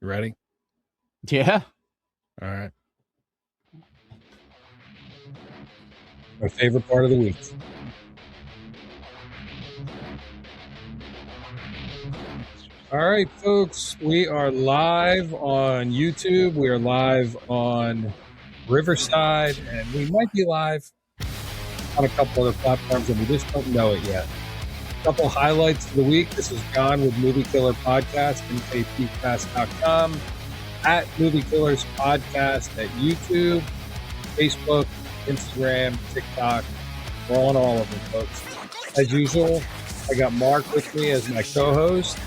You ready? Yeah. All right. My favorite part of the week. All right, folks, we are live on YouTube. We are live on Riverside, and we might be live on a couple other platforms, and we just don't know it yet. A couple highlights of the week. This is John with Movie Killer Podcast, mpcast.com, at Movie Killers Podcast at YouTube, Facebook, Instagram, TikTok. We're on all of them, folks. As usual, I got Mark with me as my co-host.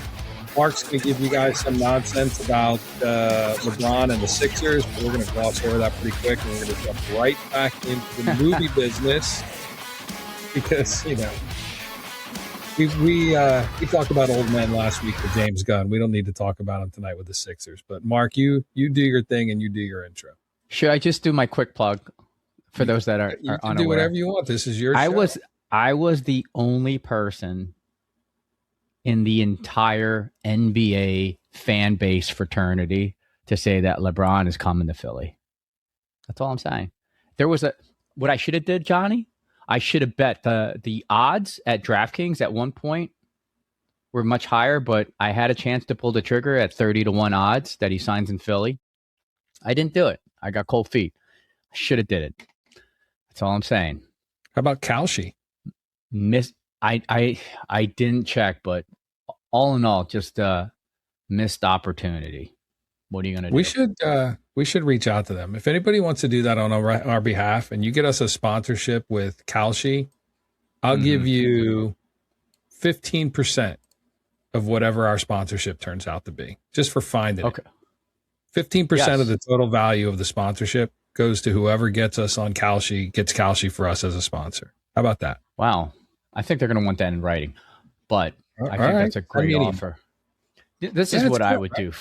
Mark's going to give you guys some nonsense about LeBron and the Sixers, but we're going to gloss over that pretty quick, and we're going to jump right back into the movie business because, you know, we talked about old men last week with James Gunn. We don't need to talk about him tonight with the Sixers. But, Mark, you do your thing and you do your intro. Should I just do my quick plug for those that are you can unaware? Do whatever you want. This is your show. I was the only person in the entire NBA fan base fraternity to say that LeBron is coming to Philly. That's all I'm saying. There was what I should have did, Johnny. I should have bet the odds at DraftKings at one point were much higher, but I had a chance to pull the trigger at 30-1 odds that he signs in Philly. I didn't do it. I got cold feet. I should have did it. That's all I'm saying. How about Kalshi? I didn't check, but all in all, just a missed opportunity. What are you going to do? We should reach out to them. If anybody wants to do that on our behalf and you get us a sponsorship with Kalshi, I'll give you 15% of whatever our sponsorship turns out to be, just for finding it. 15% of the total value of the sponsorship goes to whoever gets us on Kalshi, gets Kalshi for us as a sponsor. How about that? Wow. I think they're going to want that in writing, but I think that's a great offer. This is what I would do.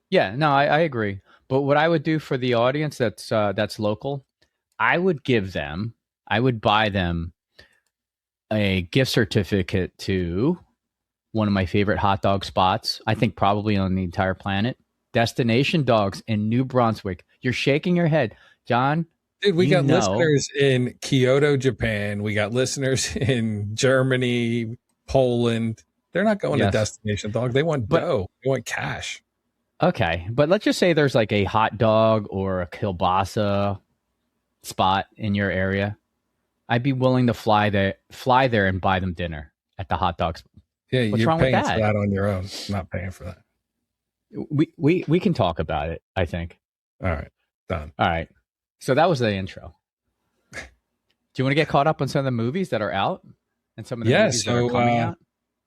Yeah, no, I agree. But what I would do for the audience that's local, I would buy them a gift certificate to one of my favorite hot dog spots, I think probably on the entire planet, Destination Dogs in New Brunswick. You're shaking your head, John. Dude, we got listeners in Kyoto, Japan. We got listeners in Germany, Poland. They're not going to Destination Dog. They want dough. They want cash. Okay, but let's just say there's like a hot dog or a kielbasa spot in your area. I'd be willing to fly there and buy them dinner at the hot dogs. Yeah, what's wrong with that? For that on your own. I'm not paying for that. We can talk about it, I think. All right, done. All right. So that was the intro. Do you want to get caught up on some of the movies that are out and some of the movies that are coming out?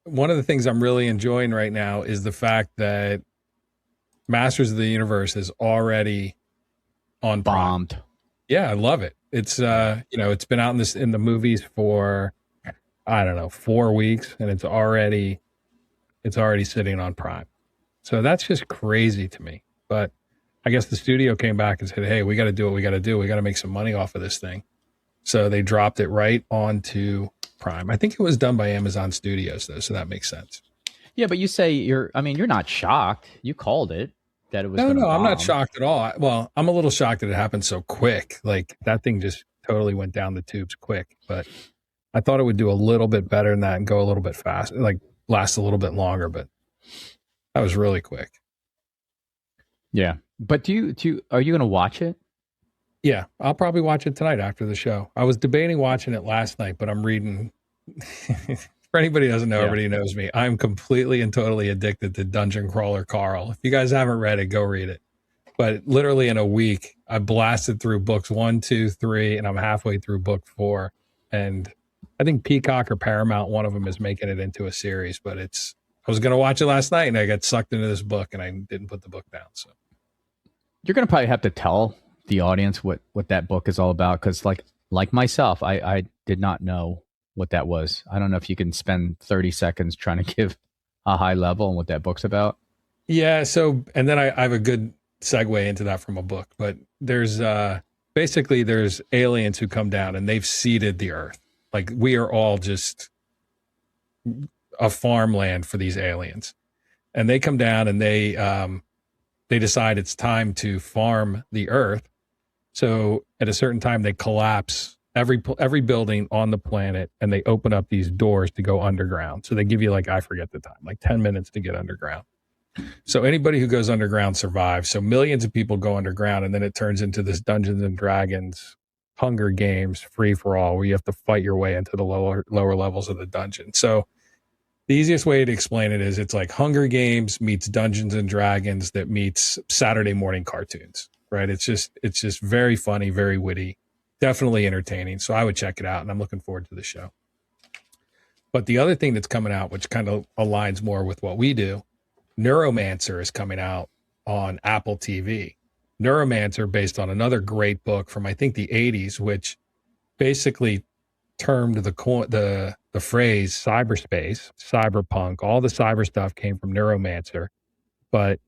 One of the things I'm really enjoying right now is the fact that Masters of the Universe is already on Prime. Bombed. Yeah, I love it. It's it's been out in the movies for 4 weeks, and it's already sitting on Prime. So that's just crazy to me. But I guess the studio came back and said, hey, we got to do what we got to do. We got to make some money off of this thing. So they dropped it right onto Prime. I think it was done by Amazon Studios, though, so that makes sense. Yeah, but you say you're not shocked. You called it that it was. No, I'm not shocked at all. Well, I'm a little shocked that it happened so quick. Like that thing just totally went down the tubes quick. But I thought it would do a little bit better than that and go a little bit faster, like last a little bit longer. But that was really quick. Yeah. But are you going to watch it? Yeah, I'll probably watch it tonight after the show. I was debating watching it last night, but I'm reading. For anybody who doesn't know, everybody knows me. I'm completely and totally addicted to Dungeon Crawler Carl. If you guys haven't read it, go read it. But literally in a week, I blasted through books 1, 2, 3, and I'm halfway through book 4. And I think Peacock or Paramount, one of them is making it into a series. But I was going to watch it last night, and I got sucked into this book, and I didn't put the book down. So. You're going to probably have to tell the audience what that book is all about. Because like myself, I did not know what that was. I don't know if you can spend 30 seconds trying to give a high level on what that book's about. Yeah. So, and then I have a good segue into that from a book, but there's basically there's aliens who come down and they've seeded the earth. Like we are all just a farmland for these aliens, and they come down and they they decide it's time to farm the earth. So at a certain time, they collapse every building on the planet, and they open up these doors to go underground. So they give you, like, I forget the time, like 10 minutes to get underground. So anybody who goes underground survives. So millions of people go underground, and then it turns into this Dungeons and Dragons, Hunger Games, free for all, where you have to fight your way into the lower levels of the dungeon. So the easiest way to explain it is it's like Hunger Games meets Dungeons and Dragons that meets Saturday morning cartoons, right? It's just very funny, very witty, definitely entertaining. So I would check it out, and I'm looking forward to the show. But the other thing that's coming out, which kind of aligns more with what we do, Neuromancer is coming out on Apple TV. Neuromancer, based on another great book from, I think, the 80s, which basically termed the phrase cyberspace, cyberpunk. All the cyber stuff came from Neuromancer. But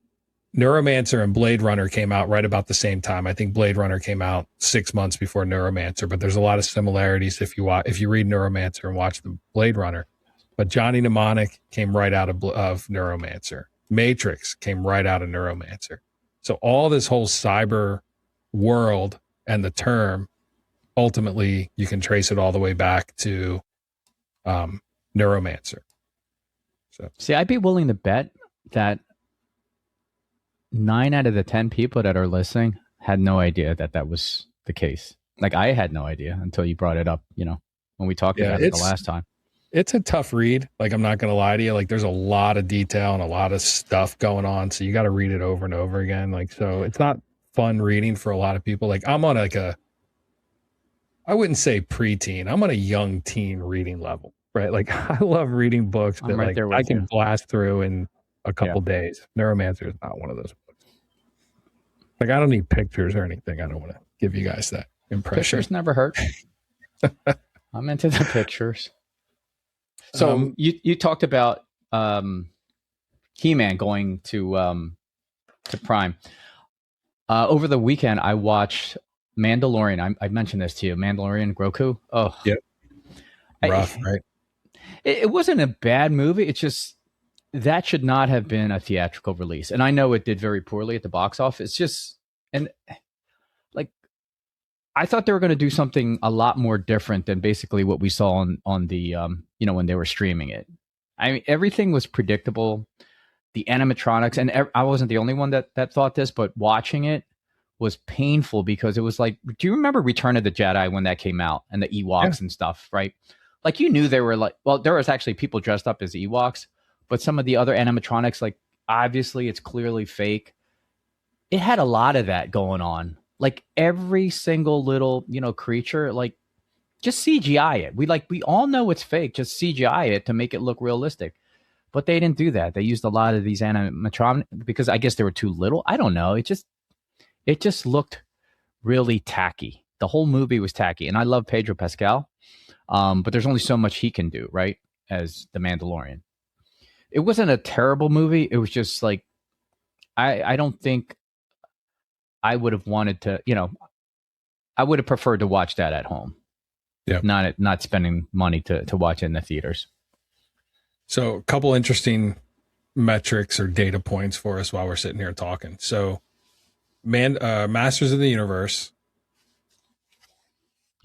Neuromancer and Blade Runner came out right about the same time. I think Blade Runner came out 6 months before Neuromancer, but there's a lot of similarities if you read Neuromancer and watch the Blade Runner. But Johnny Mnemonic came right out of Neuromancer. Matrix came right out of Neuromancer. So all this whole cyber world and the term, ultimately, you can trace it all the way back to Neuromancer. So, see, I'd be willing to bet that 9 out of the 10 people that are listening had no idea that was the case. Like, I had no idea until you brought it up, when we talked about it the last time. It's a tough read. Like, I'm not going to lie to you. Like, there's a lot of detail and a lot of stuff going on. So you got to read it over and over again. Like, so it's not fun reading for a lot of people. Like, I'm on I wouldn't say preteen. I'm on a young teen reading level, right? Like, I love reading books that right I can blast through in a couple days. Neuromancer is not one of those books. Like, I don't need pictures or anything. I don't want to give you guys that impression. Pictures never hurt. I'm into the pictures. So you talked about He-Man going to Prime. Over the weekend, I watched Mandalorian. I mentioned this to you. Mandalorian, Grogu. Oh, yep. Rough, right? It wasn't a bad movie. It's just that should not have been a theatrical release. And I know it did very poorly at the box office. I thought they were going to do something a lot more different than basically what we saw on the when they were streaming it. I mean, everything was predictable. The animatronics, and I wasn't the only one that thought this, but watching it was painful because it was like, do you remember Return of the Jedi when that came out and the Ewoks and stuff, right? Like, you knew they were like, well, there was actually people dressed up as Ewoks, but some of the other animatronics, like, obviously it's clearly fake. It had a lot of that going on. Like, every single little, creature, like, just CGI it. We all know it's fake. Just CGI it to make it look realistic. But they didn't do that. They used a lot of these animatronics because I guess they were too little. I don't know. It just looked really tacky. The whole movie was tacky. And I love Pedro Pascal. But there's only so much he can do, right? As the Mandalorian. It wasn't a terrible movie. It was just like, I don't think I would have wanted to, I would have preferred to watch that at home. Yeah. Not spending money to watch it in the theaters. So a couple interesting metrics or data points for us while we're sitting here talking. So Masters of the Universe,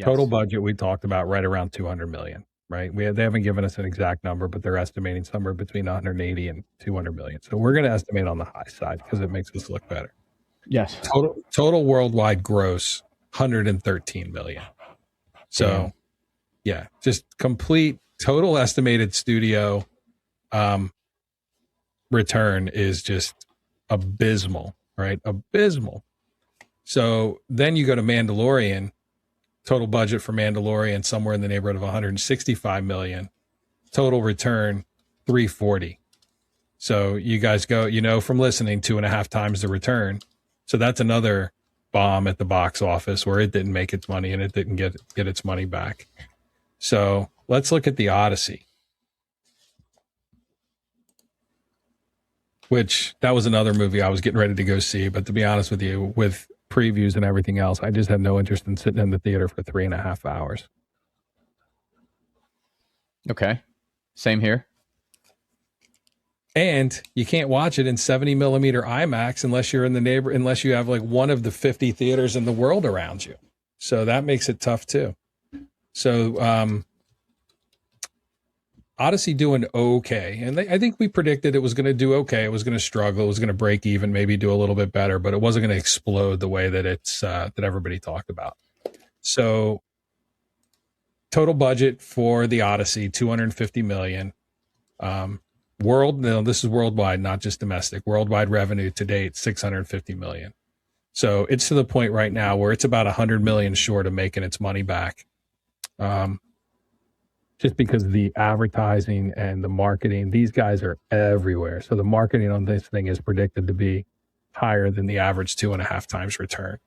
total budget we talked about right around 200 million, right? They haven't given us an exact number, but they're estimating somewhere between 180 and 200 million. So we're going to estimate on the high side because it makes us look better. Yes. Total worldwide gross, 113 million. So yeah, just complete total estimated studio return is just abysmal, right? Abysmal. So then you go to Mandalorian, total budget for Mandalorian somewhere in the neighborhood of 165 million, total return 340. So you guys go, from listening, 2.5 times the return. So that's another bomb at the box office where it didn't make its money and it didn't get its money back. So let's look at the Odyssey, which that was another movie I was getting ready to go see. But to be honest with you, with previews and everything else, I just had no interest in sitting in the theater for 3.5 hours. Okay. Same here. And you can't watch it in 70 millimeter IMAX unless you're in the unless you have like one of the 50 theaters in the world around you. So that makes it tough too. So Odyssey doing okay. And I think we predicted it was going to do okay. It was going to struggle. It was going to break even, maybe do a little bit better, but it wasn't going to explode the way that that everybody talked about. So total budget for the Odyssey, $250 million. This is worldwide, not just domestic. Worldwide revenue to date, $650 million. So it's to the point right now where it's about $100 million short of making its money back. Just because of the advertising and the marketing, these guys are everywhere. So the marketing on this thing is predicted to be higher than the average 2.5 times return.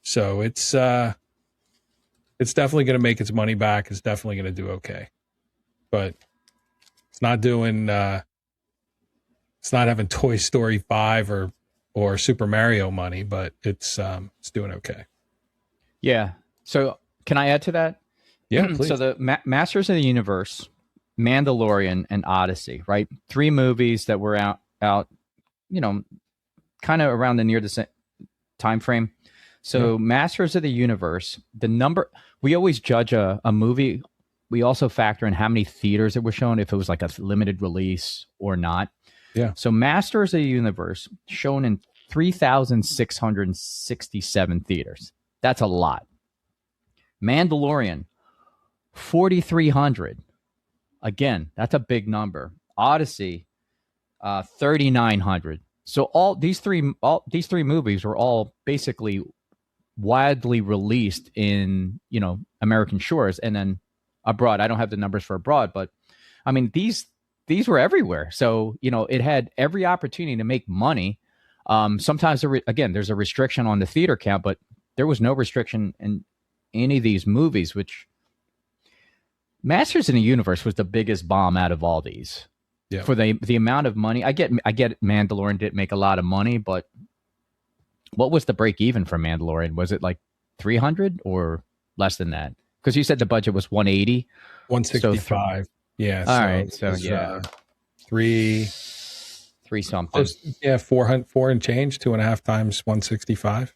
So it's definitely going to make its money back. It's definitely going to do okay, but it's not doing. It's not having Toy Story 5 or Super Mario money, but it's doing okay. Yeah. So can I add to that? Yeah, please. So the Masters of the Universe, Mandalorian, and Odyssey, right? 3 movies that were out, kind of around near the same time frame. So Masters of the Universe, the number, we always judge a movie. We also factor in how many theaters it was shown, if it was like a limited release or not. Yeah. So Masters of the Universe shown in 3,667 theaters. That's a lot. Mandalorian, 4,300. Again, that's a big number. Odyssey, 3,900. So all these three movies were all basically widely released in, American shores and then abroad. I don't have the numbers for abroad, but I mean, these were everywhere. So, it had every opportunity to make money. Sometimes, there's a restriction on the theater count, but there was no restriction in any of these movies, which Masters in the Universe was the biggest bomb out of all these. Yeah. For the amount of money. I get Mandalorian didn't make a lot of money, but what was the break even for Mandalorian? Was it like 300 or less than that? Because you said the budget was 180. 165. Yeah. All right. So three something. Yeah. 4 and change, 2.5 times 165.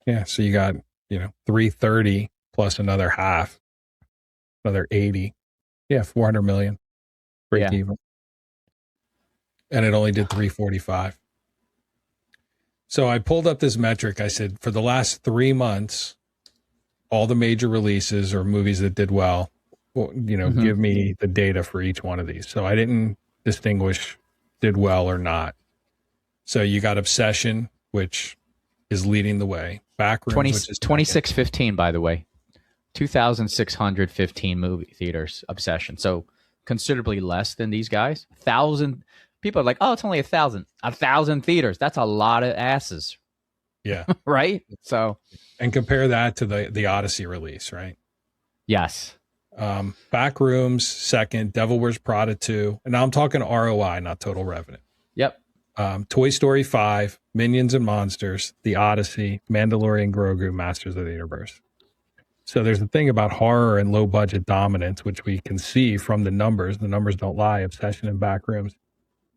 Yeah. So you got, 330 plus another half, another 80. Yeah. 400 million break even. And it only did 345. So I pulled up this metric. I said, for the last 3 months, all the major releases or movies that did well, give me the data for each one of these. So I didn't distinguish did well or not. So you got Obsession, which is leading the way. Backrooms, which is 2615, by the way. 2,615 movie theaters, Obsession. So considerably less than these guys. 1,000 people are like, oh, it's only 1,000. 1,000 theaters. That's a lot of asses. Yeah. Right? So, and compare that to the Odyssey release, right? Yes. Backrooms, second. Devil Wears Prada 2. And now I'm talking ROI, not total revenue. Yep. Toy Story 5, Minions and Monsters, The Odyssey, Mandalorian, Grogu, Masters of the Universe. So there's a thing about horror and low budget dominance, which we can see from the numbers. The numbers don't lie. Obsession and Backrooms.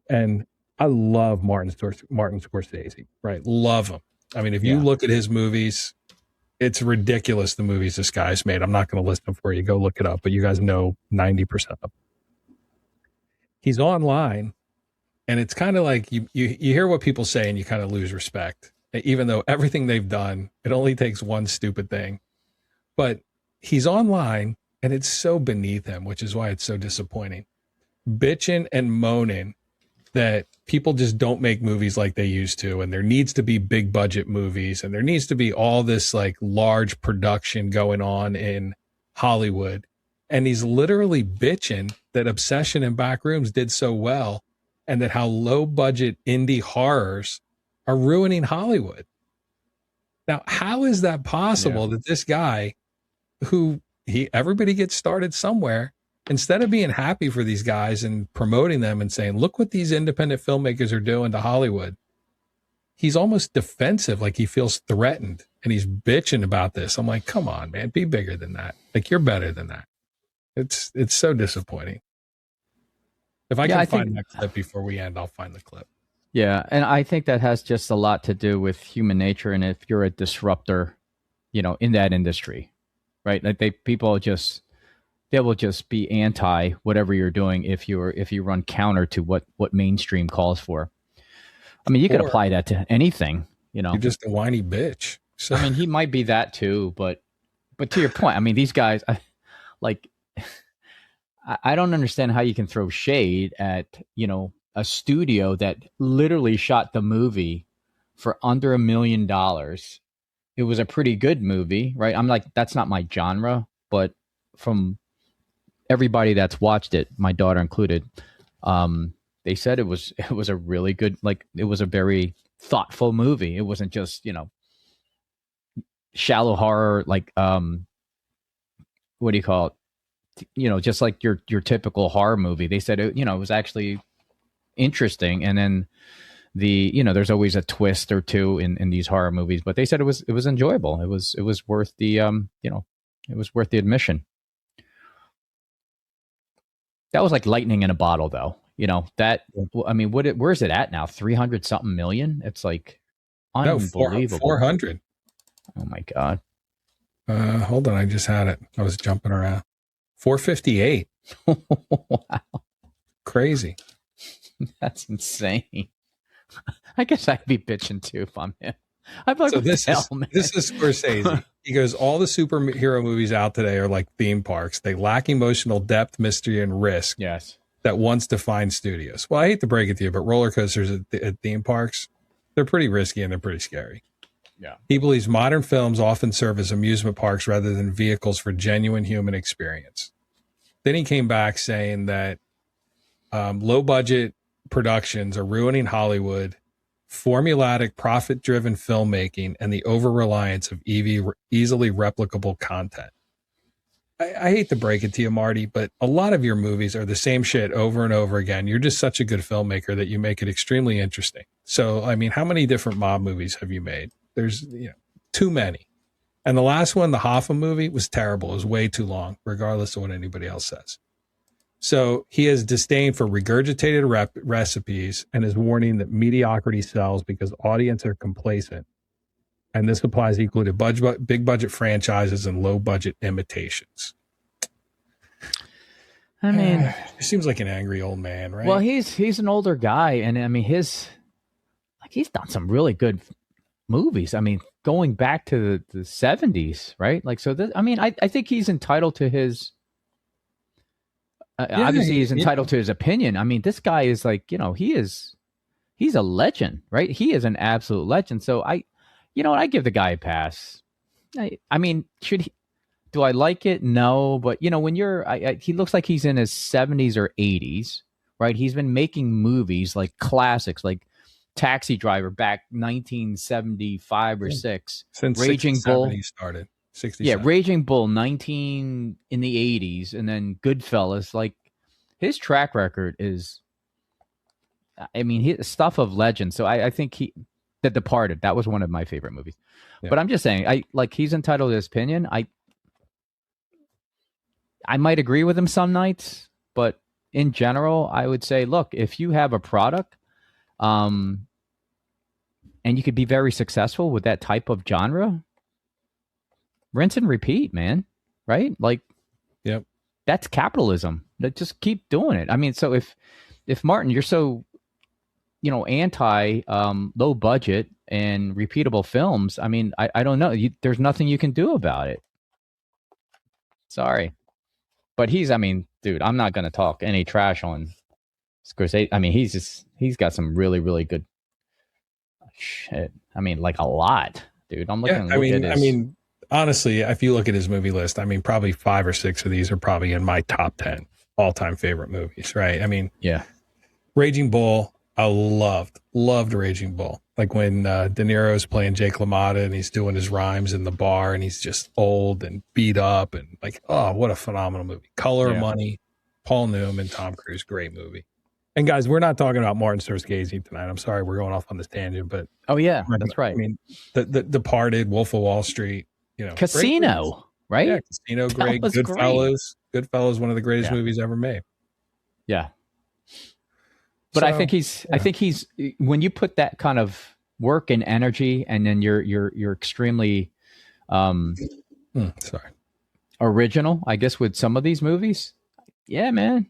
And I love Martin Scorsese, right? Love him. I mean, if you look at his movies, it's ridiculous the movies this guy's made. I'm not going to list them for you. Go look it up, but you guys know 90% of them. He's online, and it's kind of like you hear what people say and you kind of lose respect. Even though everything they've done, it only takes one stupid thing. But he's online, and it's so beneath him, which is why it's so disappointing. Bitching and moaning that people just don't make movies like they used to, and there needs to be big budget movies, and there needs to be all this like large production going on in Hollywood. And he's literally bitching that Obsession and Backrooms did so well, and that how low budget indie horrors are ruining Hollywood. Now, how is that possible that this guy everybody gets started somewhere, instead of being happy for these guys and promoting them and saying, look what these independent filmmakers are doing to Hollywood, he's almost defensive, like he feels threatened, and he's bitching about this. I'm like, come on, man, be bigger than that. Like, you're better than that. It's so disappointing. If I can find that clip before we end, I'll find the clip. Yeah, and I think that has just a lot to do with human nature, and if you're a disruptor, in that industry, right? Like they will just be anti whatever you're doing if you run counter to what mainstream calls for. I mean, you could apply that to anything, You're just a whiny bitch. So. I mean, he might be that too, but to your point, I mean, these guys, I don't understand how you can throw shade at, a studio that literally shot the movie for under $1 million. It was a pretty good movie, right? I'm like, that's not my genre, but from everybody that's watched it, my daughter included, they said it was a really good, it was a very thoughtful movie. It wasn't just, shallow horror, what do you call it? Just like your typical horror movie. They said it was actually interesting, and then there's always a twist or two in these horror movies, but they said it was enjoyable. It was worth the it was worth the admission. That was like lightning in a bottle, though. I mean, where's it at now? 300 something million. It's like unbelievable. 400. Oh my god. Hold on, I just had it. I was jumping around. 458. Wow. Crazy. That's insane. I guess I'd be bitching too if I'm him. I'm like, this is Scorsese. He goes, all the superhero movies out today are like theme parks. They lack emotional depth, mystery, and risk. Yes. That once defined studios. Well, I hate to break it to you, but roller coasters at theme parks, they're pretty risky and they're pretty scary. Yeah. He believes modern films often serve as amusement parks rather than vehicles for genuine human experience. Then he came back saying that low budget productions are ruining Hollywood, formulaic, profit driven filmmaking, and the over reliance of easily replicable content. I hate to break it to you, Marty, but a lot of your movies are the same shit over and over again. You're just such a good filmmaker that you make it extremely interesting. So, I mean, how many different mob movies have you made? There's too many. And the last one, the Hoffa movie, was terrible. It was way too long, regardless of what anybody else says. So he has disdain for regurgitated recipes and is warning that mediocrity sells because audiences are complacent. And this applies equally to big budget franchises and low budget imitations. I mean, he seems like an angry old man, right? Well, he's an older guy, and I mean he's done some really good movies. I mean, going back to the 70s, right? Like, so I think he's entitled to his. Obviously, he's entitled to his opinion. I mean, this guy is like, he's a legend, right? He is an absolute legend. So I give the guy a pass. I mean, do I like it? No, but when he looks like he's in his 70s or 80s, right? He's been making movies like classics, like Taxi Driver back 1975 or 6. Since Raging Bull. He started. 67. Yeah, Raging Bull, 19 in the 80s, and then Goodfellas. Like, his track record is, I mean, stuff of legend. So I think The Departed, that was one of my favorite movies. Yeah. But I'm just saying, he's entitled to his opinion. I might agree with him some nights, but in general, I would say, look, if you have a product, and you could be very successful with that type of genre, rinse and repeat, man. Right? Like, yep. That's capitalism. Just keep doing it. I mean, so if Martin, you're so, anti low budget and repeatable films, I mean, I don't know. There's nothing you can do about it. Sorry. But dude, I'm not going to talk any trash on Scorsese. I mean, he's got some really, really good shit. I mean, like a lot, dude. I'm looking at his... I mean, honestly, if you look at his movie list, I mean, probably 5 or 6 of these are probably in my top 10 all-time favorite movies, right? I mean, yeah. Raging Bull, I loved Raging Bull. Like when De Niro's playing Jake LaMotta and he's doing his rhymes in the bar and he's just old and beat up and like, oh, what a phenomenal movie. Color of Money, Paul Newman, Tom Cruise, great movie. And guys, we're not talking about Martin Scorsese tonight. I'm sorry we're going off on this tangent, but oh yeah, that's right. I mean, the Departed, Wolf of Wall Street, Casino, right? Yeah, Casino, great. Goodfellas, one of the greatest movies ever made. Yeah, But So, I think he's when you put that kind of work and energy, and then you're extremely sorry. original, I guess, with some of these movies. Yeah, man.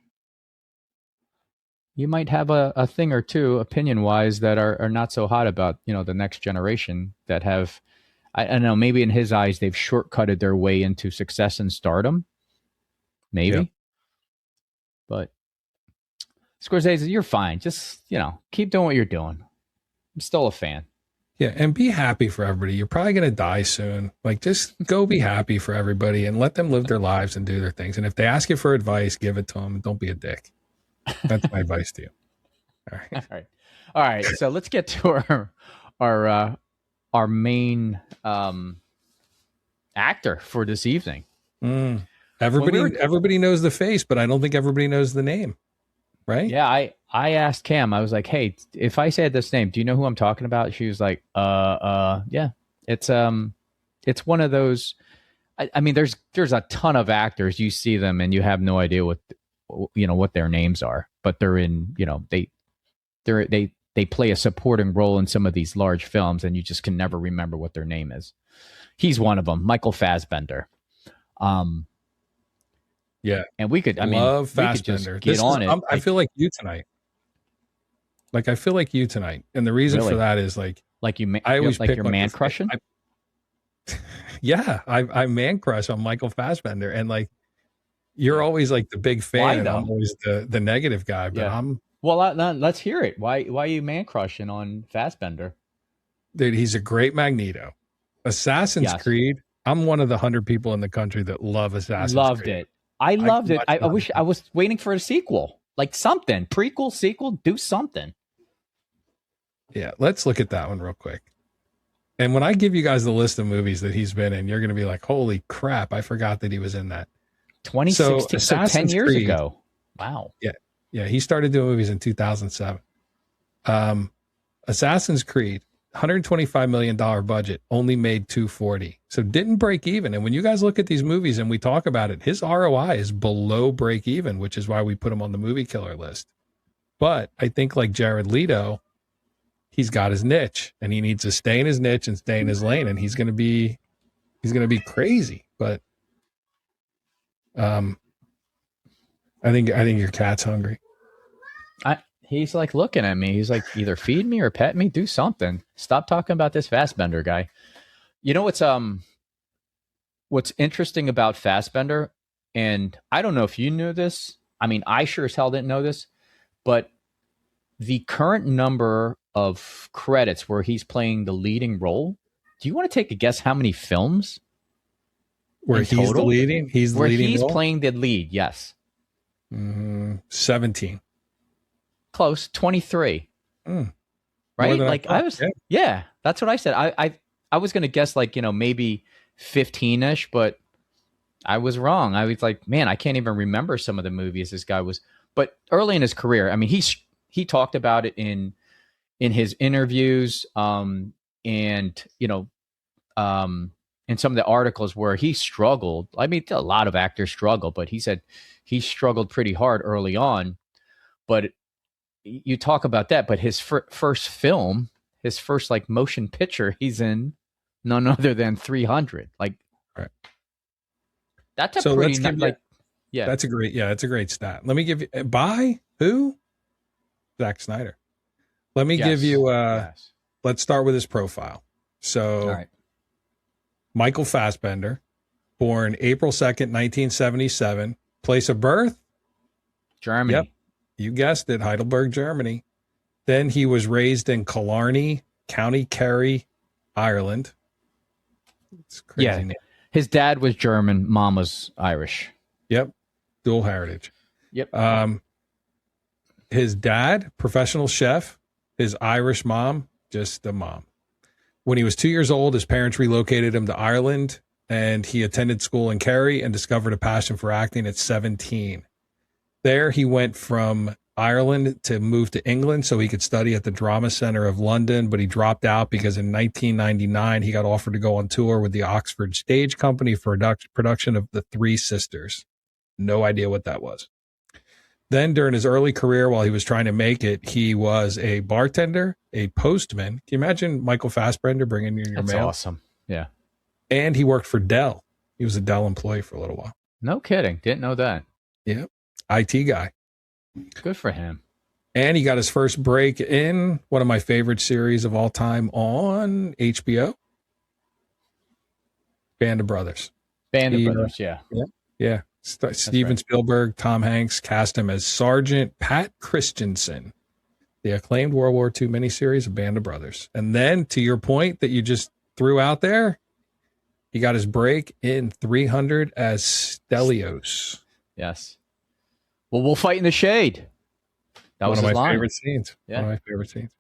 You might have a thing or two opinion wise that are not so hot about, the next generation that have, I don't know, maybe in his eyes, they've shortcutted their way into success and stardom. Maybe. Yeah. But Scorsese, you're fine. Just, keep doing what you're doing. I'm still a fan. Yeah, and be happy for everybody. You're probably going to die soon. Like, just go be happy for everybody and let them live their lives and do their things. And if they ask you for advice, give it to them. Don't be a dick. That's my advice to you. All right. All right. So let's get to our main actor for this evening. Everybody knows the face, but I don't think everybody knows the name. Right? Yeah, I asked Cam. I was like, "Hey, if I said this name, do you know who I'm talking about?" She was like, yeah. It's one of those. I mean, there's a ton of actors. You see them and you have no idea what their names are, but they're in, they play a supporting role in some of these large films, and you just can never remember what their name is. He's one of them, Michael Fassbender. Yeah, and we could Fassbender. Get on it. I feel like you tonight. And the reason for that is I always pick your man crushing. I man crush on Michael Fassbender, and you're always the big fan. Why, and I'm always the negative guy, but let's hear it. Why are you man crushing on Fassbender? Dude, he's a great Magneto. Assassin's Creed. I'm one of the 100 people in the country that love Assassin's Creed. I loved it. I wish I was waiting for a sequel, something prequel, sequel, do something. Yeah, let's look at that one real quick. And when I give you guys the list of movies that he's been in, you're going to be like, "Holy crap! I forgot that he was in that." 2016, so 10 years ago. Wow. Yeah. He started doing movies in 2007. Assassin's Creed. $125 million budget, only made $240. So didn't break even. And when you guys look at these movies and we talk about it, his ROI is below break even, which is why we put him on the movie killer list. But I think like Jared Leto, he's got his niche and he needs to stay in his niche and stay in his lane. And he's going to be crazy. But I think your cat's hungry. He's looking at me. He's like, either feed me or pet me, do something. Stop talking about this Fassbender guy. You know what's interesting about Fassbender, and I don't know if you knew this. I mean, I sure as hell didn't know this, but the current number of credits where he's playing the leading role, do you want to take a guess how many films? Where he's total? The leading? He's the where leading he's role? Playing the lead, yes. 17. Close, 23. Right? That's what I said. I was going to guess maybe 15-ish, but I was wrong. I was like, man, I can't even remember some of the movies this guy was. But early in his career, I mean, he talked about it in his interviews, and in some of the articles where he struggled. I mean, a lot of actors struggle, but he said he struggled pretty hard early on. But you talk about that, but his first film, his first motion picture, he's in none other than 300. Right. That's a pretty that's a great stat. Let me give you by who? Zack Snyder. Let me give you let's start with his profile. So all right. Michael Fassbender, born April 2nd, 1977, place of birth? Germany. Yep. You guessed it, Heidelberg, Germany. Then he was raised in Killarney, County Kerry, Ireland. It's crazy. Yeah. Name. His dad was German, mom was Irish. Yep. Dual heritage. Yep. His dad, professional chef. His Irish mom, just a mom. When he was 2 years old, his parents relocated him to Ireland, and he attended school in Kerry and discovered a passion for acting at 17. There, he went from Ireland to move to England so he could study at the Drama Centre of London, but he dropped out because in 1999, he got offered to go on tour with the Oxford Stage Company for production of The Three Sisters. No idea what that was. Then during his early career, while he was trying to make it, he was a bartender, a postman. Can you imagine Michael Fassbender bringing you your That's mail? awesome. Yeah. And he worked for Dell. He was a Dell employee for a little while. No kidding. Didn't know that. Yeah. IT guy. Good for him. And he got his first break in one of my favorite series of all time on HBO. Band of Brothers. Band of Brothers, yeah. Yeah. Steven Spielberg, Tom Hanks cast him as Sergeant Pat Christensen, the acclaimed World War II miniseries of Band of Brothers. And then, to your point that you just threw out there, he got his break in 300 as Stelios. Yes. Well, we'll fight in the shade. That was one of my line. favorite scenes. Yeah. One of my favorite scenes.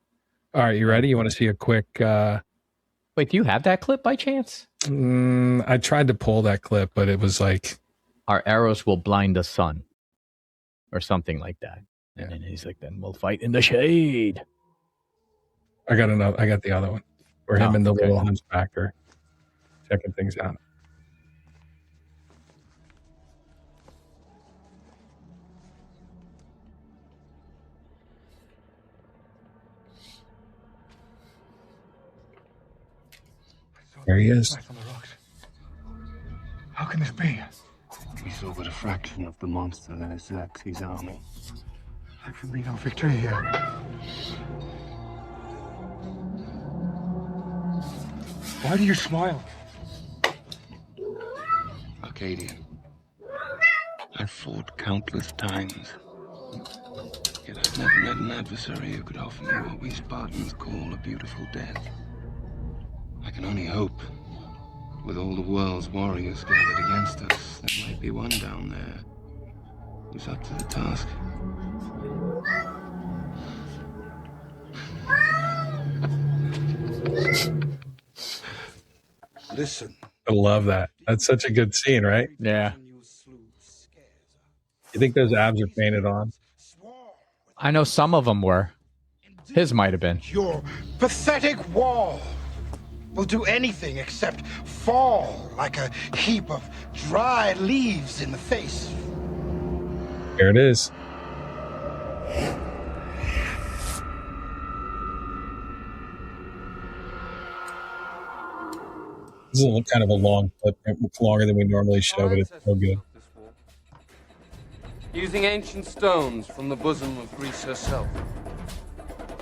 All right, you ready? You want to see a quick... Wait, do you have that clip by chance? I tried to pull that clip, but it was like... Our arrows will blind the sun. Or something like that. Yeah. And then he's like, then we'll fight in the shade. I got the other one. Where him and the little hunchback are checking things out. There he is. How can this be? We saw but a fraction of the monster that is Xerxes' army. There can be no victory here. Why do you smile? Arcadian. I've fought countless times. Yet I've never met an adversary who could offer me what we Spartans call a beautiful death. I can only hope, with all the world's warriors gathered against us, there might be one down there who's up to the task. Listen. I love that. That's such a good scene, right? Yeah. You think those abs are painted on? I know some of them were. His might have been. Your pathetic wall will do anything except fall like a heap of dry leaves in the face. Here it is. This is kind of a long clip. It's longer than we normally show, but it's so good. Using ancient stones from the bosom of Greece herself,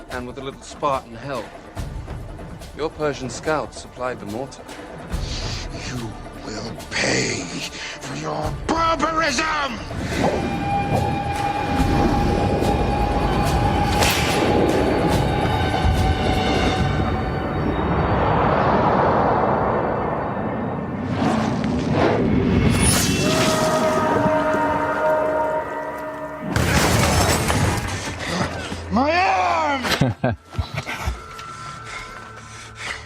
and with a little Spartan help, your Persian scouts supplied the mortar. You will pay for your barbarism! My arm!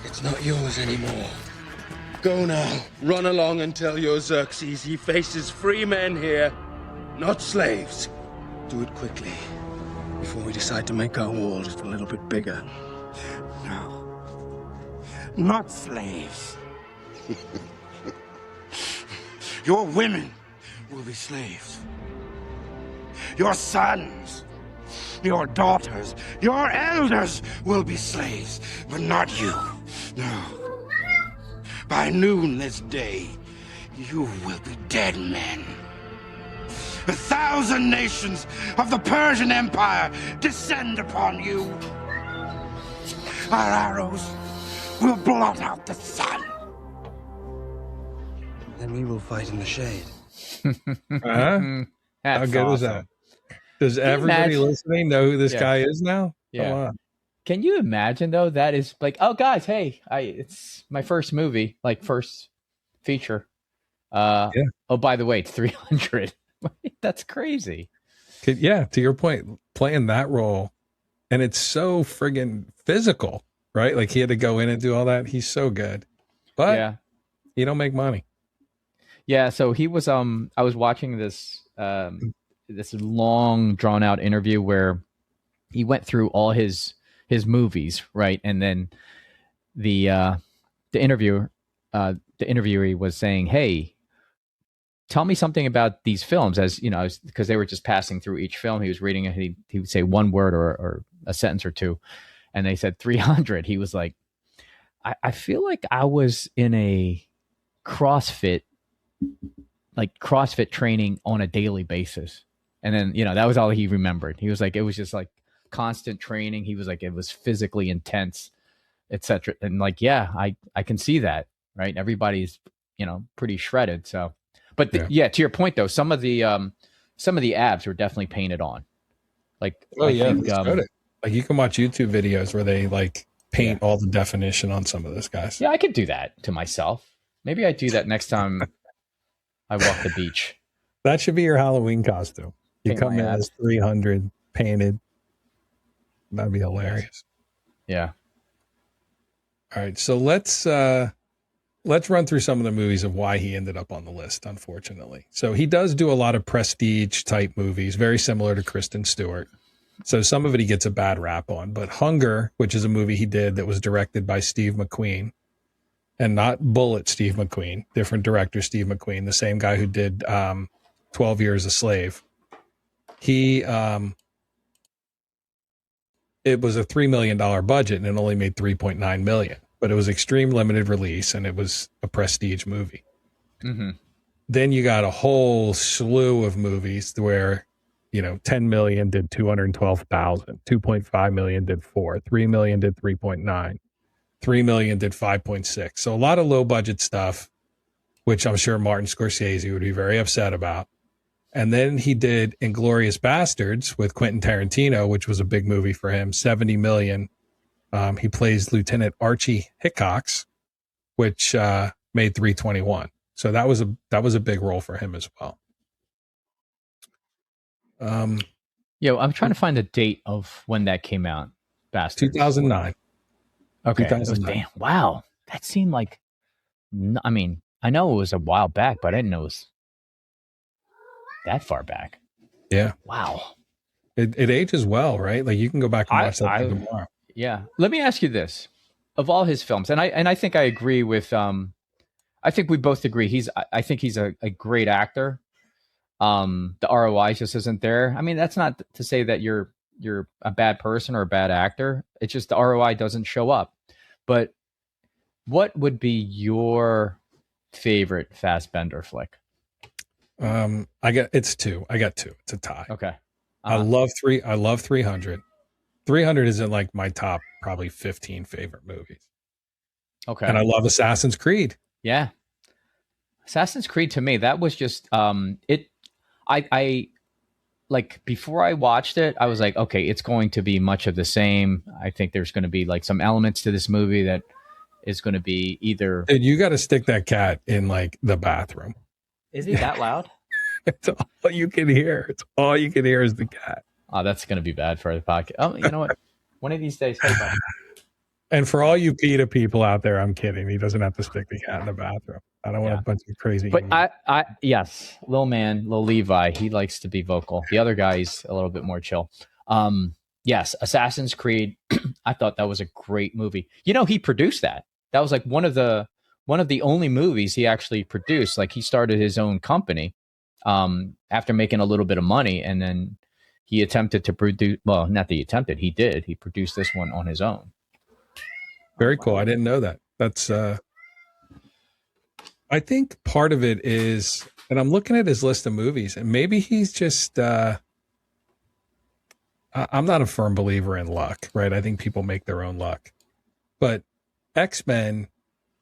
It's not yours anymore. Go now. Run along and tell your Xerxes he faces free men here, not slaves. Do it quickly, before we decide to make our wall just a little bit bigger. No. Not slaves. Your women will be slaves. Your sons, your daughters, your elders will be slaves, but not you. No. By noon this day, you will be dead men. 1,000 nations of the Persian Empire descend upon you. Our arrows will blot out the sun. Then we will fight in the shade. How good was that? Does everybody listening know who this guy is now? Yeah. Come on. Can you imagine though? That is like, oh guys, hey, it's my first movie, like first feature. Oh, by the way, it's 300. That's crazy. Yeah, to your point, playing that role, and it's so friggin' physical, right? Like he had to go in and do all that. He's so good, but he don't make money. Yeah, so he was. I was watching this this long, drawn out interview where he went through all his movies, right? And then the interviewer was saying, "Hey, tell me something about these films, as you know, because they were just passing through each film. He was reading it. He would say one word or a sentence or two, and they said 300. He was like, I feel like I was in a CrossFit training on a daily basis. And then, that was all he remembered. He was like, it was just like constant training. He was like, it was physically intense, etc. And like, yeah, I can see that, right? Everybody's, pretty shredded. So, but to your point though, some of the abs were definitely painted on. Like, like you can watch YouTube videos where they like paint all the definition on some of those guys. Yeah, I could do that to myself. Maybe I do that next time I walk the beach. That should be your Halloween costume. You Paint come in abs. as 300 painted. That'd be hilarious. Yeah. All right, so let's run through some of the movies of why he ended up on the list, unfortunately. So he does do a lot of prestige type movies, very similar to Kristen Stewart. So some of it he gets a bad rap on, but Hunger, which is a movie he did that was directed by Steve McQueen, and not Bullet Steve McQueen, different director Steve McQueen, the same guy who did 12 Years a Slave. It was a $3 million budget and it only made $3.9 million, but it was extreme limited release and it was a prestige movie. Mm-hmm. Then you got a whole slew of movies where, 10 million did 212,000, 2.5 million did 4, 3 million did 3.9, 3 million did 5.6. So a lot of low budget stuff, which I'm sure Martin Scorsese would be very upset about. And then he did Inglourious Basterds with Quentin Tarantino, which was a big movie for him, 70 million. He plays Lieutenant Archie Hickox, which made 321. So that was a big role for him as well. I'm trying to find the date of when that came out. Bastards. 2009. Okay. 2009. Damn, wow. That seemed like, I mean, I know it was a while back, but I didn't know it was that far back. Yeah. Wow. It ages well, right? Like you can go back and watch that tomorrow. Yeah. Let me ask you this. Of all his films, and I think I agree with I think we both agree I think he's a great actor. The ROI just isn't there. I mean, that's not to say that you're a bad person or a bad actor. It's just the ROI doesn't show up. But what would be your favorite Fassbender flick? It's two. I got two. It's a tie. Okay. I love 300. 300 is in like my top probably 15 favorite movies. Okay. And I love Assassin's Creed. Yeah. Assassin's Creed to me, that was just I like before I watched it, I was like, okay, it's going to be much of the same. I think there's going to be like some elements to this movie that is going to be either. Dude, you got to stick that cat in like the bathroom. Is he that loud? It's all you can hear. It's all you can hear is the cat. Oh, that's going to be bad for the podcast. Oh, you know what? One of these days. Hey, buddy. And for all you PETA people out there, I'm kidding. He doesn't have to stick the cat in the bathroom. I don't want a bunch of crazy. But yes, Lil Levi, he likes to be vocal. The other guy's a little bit more chill. Yes, Assassin's Creed. I thought that was a great movie. He produced that. That was like one of the only movies he actually produced. Like he started his own company after making a little bit of money, and then he attempted to produce. Well, not that he attempted. He did. He produced this one on his own. Very cool. I didn't know that. That's. I think part of it is, and I'm looking at his list of movies, and maybe he's just. I'm not a firm believer in luck, right? I think people make their own luck, but X-Men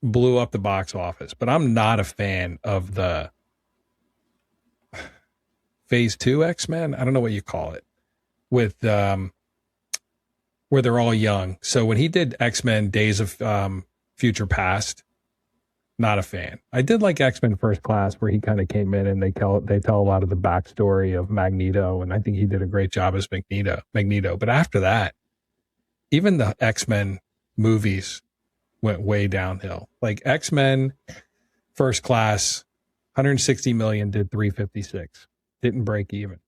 blew up the box office. But I'm not a fan of the Phase 2 X-Men. I don't know what you call it, with where they're all young. So when he did X-Men Days of Future Past, not a fan. I did like X-Men First Class, where he kind of came in and they tell a lot of the backstory of Magneto, and I think he did a great job as Magneto. But after that, even the X-Men movies went way downhill. Like X-Men First Class, 160 million, did 356, didn't break even.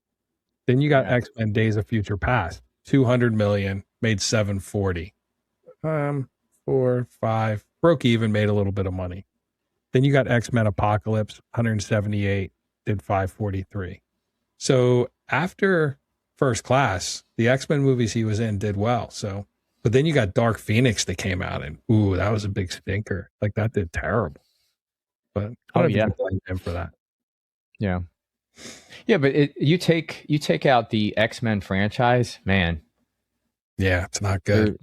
Then you got X-Men Days of Future Past, 200 million, made 740. 4, 5, broke even, made a little bit of money. Then you got X-Men Apocalypse, 178, did 543. So after First Class, the X-Men movies he was in did well. So, but then you got Dark Phoenix that came out, and ooh, that was a big stinker. Like that did terrible. But I don't know if you can blame him for that. Yeah. Yeah, but you take out the X-Men franchise, man. Yeah, it's not good.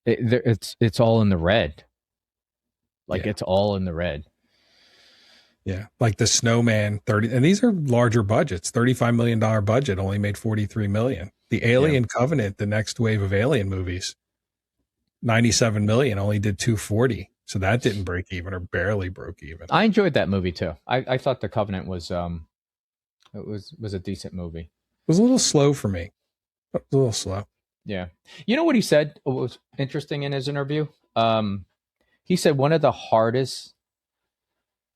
It's all in the red. Like it's all in the red. Yeah, like the Snowman 30, and these are larger budgets. $35 million budget only made 43 million. The Alien Covenant, the next wave of Alien movies, 97 million, only did 240. So that didn't break even or barely broke even. I enjoyed that movie too. I thought the Covenant was it was a decent movie. It was a little slow for me. It was a little slow. Yeah. You know what he said was interesting in his interview? He said one of the hardest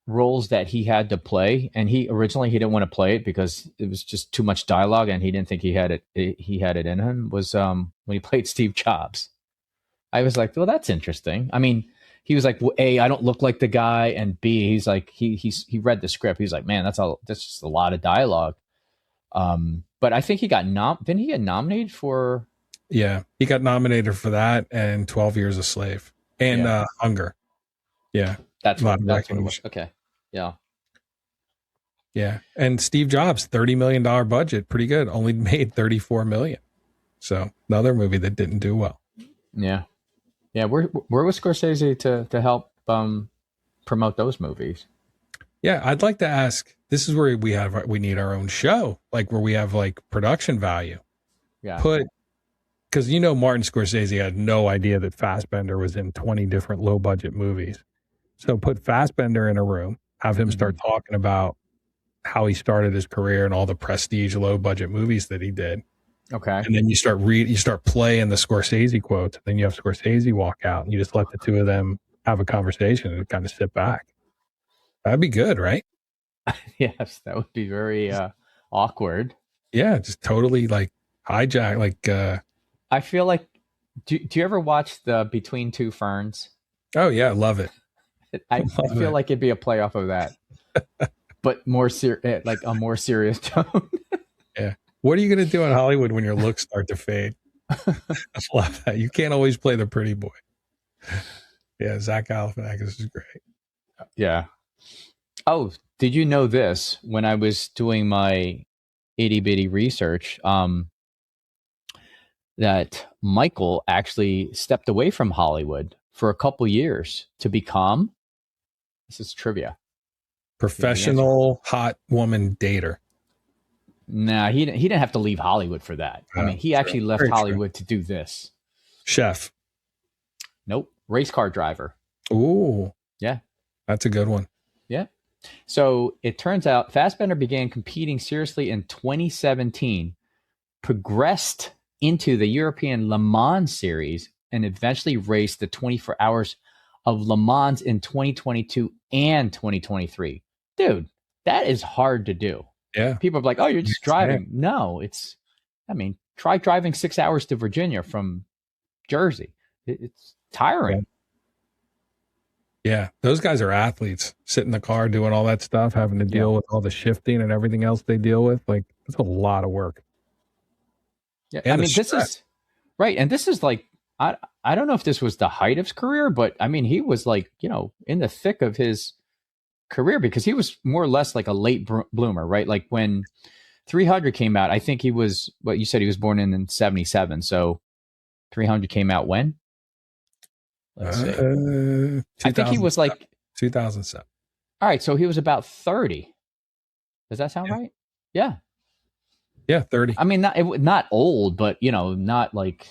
roles that he had to play, and he didn't want to play it because it was just too much dialogue and he didn't think he had it in him, was when he played Steve Jobs. I was like, well, that's interesting. I mean, he was like, well, A, I don't look like the guy, and B, he's like, he read the script. He's like, man, that's just a lot of dialogue. But I think he got didn't he get nominated for? Yeah, he got nominated for that and 12 Years a Slave and Hunger. Yeah, that's what it was. Okay, yeah. And Steve Jobs, $30 million budget, pretty good. Only made 34 million. So another movie that didn't do well. Yeah. Where was Scorsese to help promote those movies? Yeah, I'd like to ask. This is where we need our own show, like where we have like production value. Yeah. Because Martin Scorsese had no idea that Fassbender was in 20 different low budget movies. So put Fassbender in a room, have him start talking about how he started his career and all the prestige low budget movies that he did. Okay. And then you start playing the Scorsese quotes. Then you have Scorsese walk out and you just let the two of them have a conversation and kind of sit back. That'd be good, right? Yes, that would be very awkward. Yeah, just totally like hijack. Like I feel like, do you ever watch the Between Two Ferns? Oh yeah, I love it. I feel like it'd be a playoff of that, but more like a more serious tone. Yeah. What are you going to do in Hollywood when your looks start to fade? I love that. You can't always play the pretty boy. Yeah, Zach Galifianakis is great. Yeah. Oh, did you know this? When I was doing my itty bitty research, that Michael actually stepped away from Hollywood for a couple years to become, this is trivia, professional hot woman dater. Nah, he didn't have to leave Hollywood for that. I mean, he actually left Hollywood to do this. Chef. Nope. Race car driver. Ooh. Yeah. That's a good one. Yeah. So it turns out Fassbender began competing seriously in 2017, progressed into the European Le Mans series, and eventually raced the 24 hours of Le Mans in 2022 and 2023. Dude, that is hard to do. Yeah. People are like, oh, you're just driving. No, try driving 6 hours to Virginia from Jersey. It's tiring. Yeah. Those guys are athletes, sit in the car doing all that stuff, having to deal with all the shifting and everything else they deal with. Like, it's a lot of work. Yeah. And I mean, this is right. And this is like, I don't know if this was the height of his career, but I mean, he was like, in the thick of his career, because he was more or less like a late bloomer, right? Like when 300 came out, I think he was, what you said, he was born in 77. So 300 came out when? Let's see. I think he was like 2007. All right, so he was about 30. Does that sound right? Yeah. Yeah, 30. I mean, not old, but not like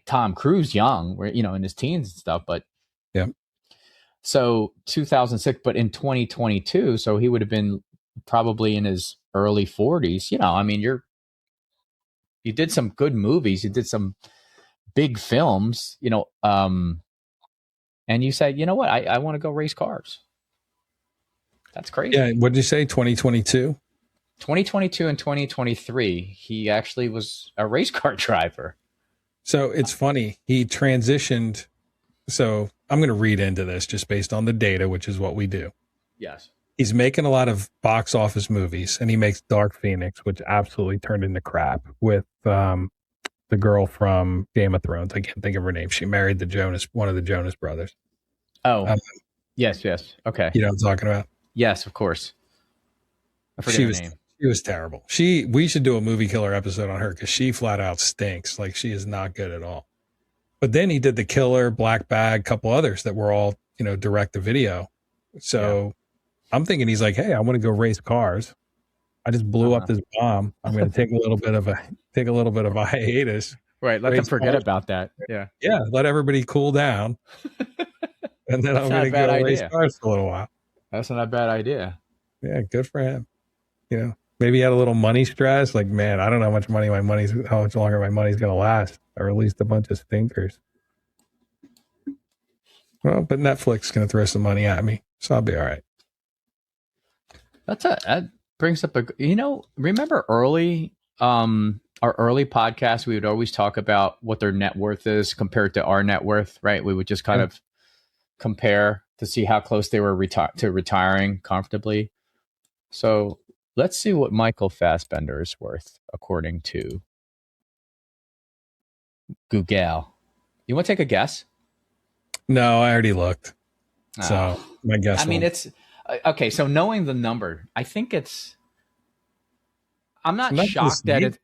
Tom Cruise young, where in his teens and stuff. But yeah. So 2006, but in 2022, so he would have been probably in his early 40s. I mean, you did some good movies, you did some big films, and you say, you know what, I want to go race cars. That's crazy. Yeah. What did you say? 2022? 2022 and 2023, he actually was a race car driver. So it's funny. He transitioned. So I'm going to read into this just based on the data, which is what we do. Yes. He's making a lot of box office movies, and he makes Dark Phoenix, which absolutely turned into crap with the girl from Game of Thrones. I can't think of her name. She married one of the Jonas brothers. Oh, yes. Okay. You know what I'm talking about? Yes, of course. I forget her name. She was terrible. We should do a movie killer episode on her because she flat out stinks. Like, she is not good at all. But then he did The Killer, Black Bag, couple others that were all, direct to video. So I'm thinking he's like, hey, I want to go race cars. I just blew up this bomb. I'm going to take a little bit of a hiatus. Right. Let them forget about that. Yeah. Yeah. Let everybody cool down. And then I'm going to go race cars for a little while. That's not a bad idea. Yeah. Good for him. Maybe he had a little money stress. Like, man, I don't know how much longer my money's going to last. I released a bunch of stinkers. Well, but Netflix is going to throw some money at me, so I'll be all right. That brings up remember early, our early podcast, we would always talk about what their net worth is compared to our net worth, right? We would just kind of compare to see how close they were to retiring comfortably. So let's see what Michael Fassbender is worth according to Google. You want to take a guess? No, I already looked. So my guess. It's okay. So knowing the number, I think I'm not shocked that it.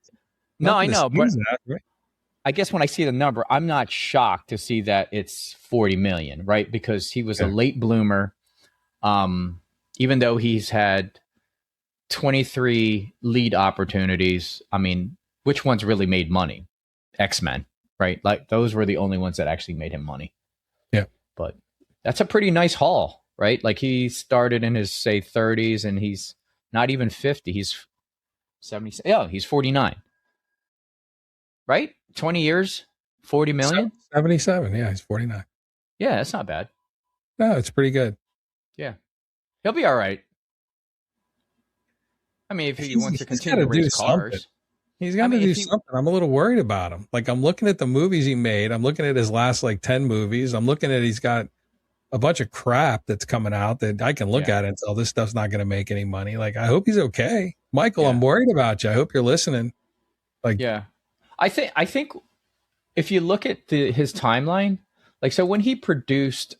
No, I know, but right? I guess when I see the number, I'm not shocked to see that it's 40 million, right? Because he was a late bloomer. Even though he's had 23 lead opportunities, I mean, which ones really made money? X-Men, right? Like, those were the only ones that actually made him money. Yeah. But that's a pretty nice haul, right? Like, he started in his, say, 30s, and he's not even 50. He's 70. Yeah, he's 49. Right? 20 years, 40 million? 77. Yeah, he's 49. Yeah, that's not bad. No, it's pretty good. Yeah. He'll be all right. I mean, if he wants to continue to race cars. He's got to do something. I'm a little worried about him. Like, I'm looking at the movies he made. I'm looking at his last, 10 movies. I'm looking at he's got a bunch of crap that's coming out that I can look at and tell this stuff's not going to make any money. Like, I hope he's okay. Michael, I'm worried about you. I hope you're listening. I think if you look at his timeline, so when he produced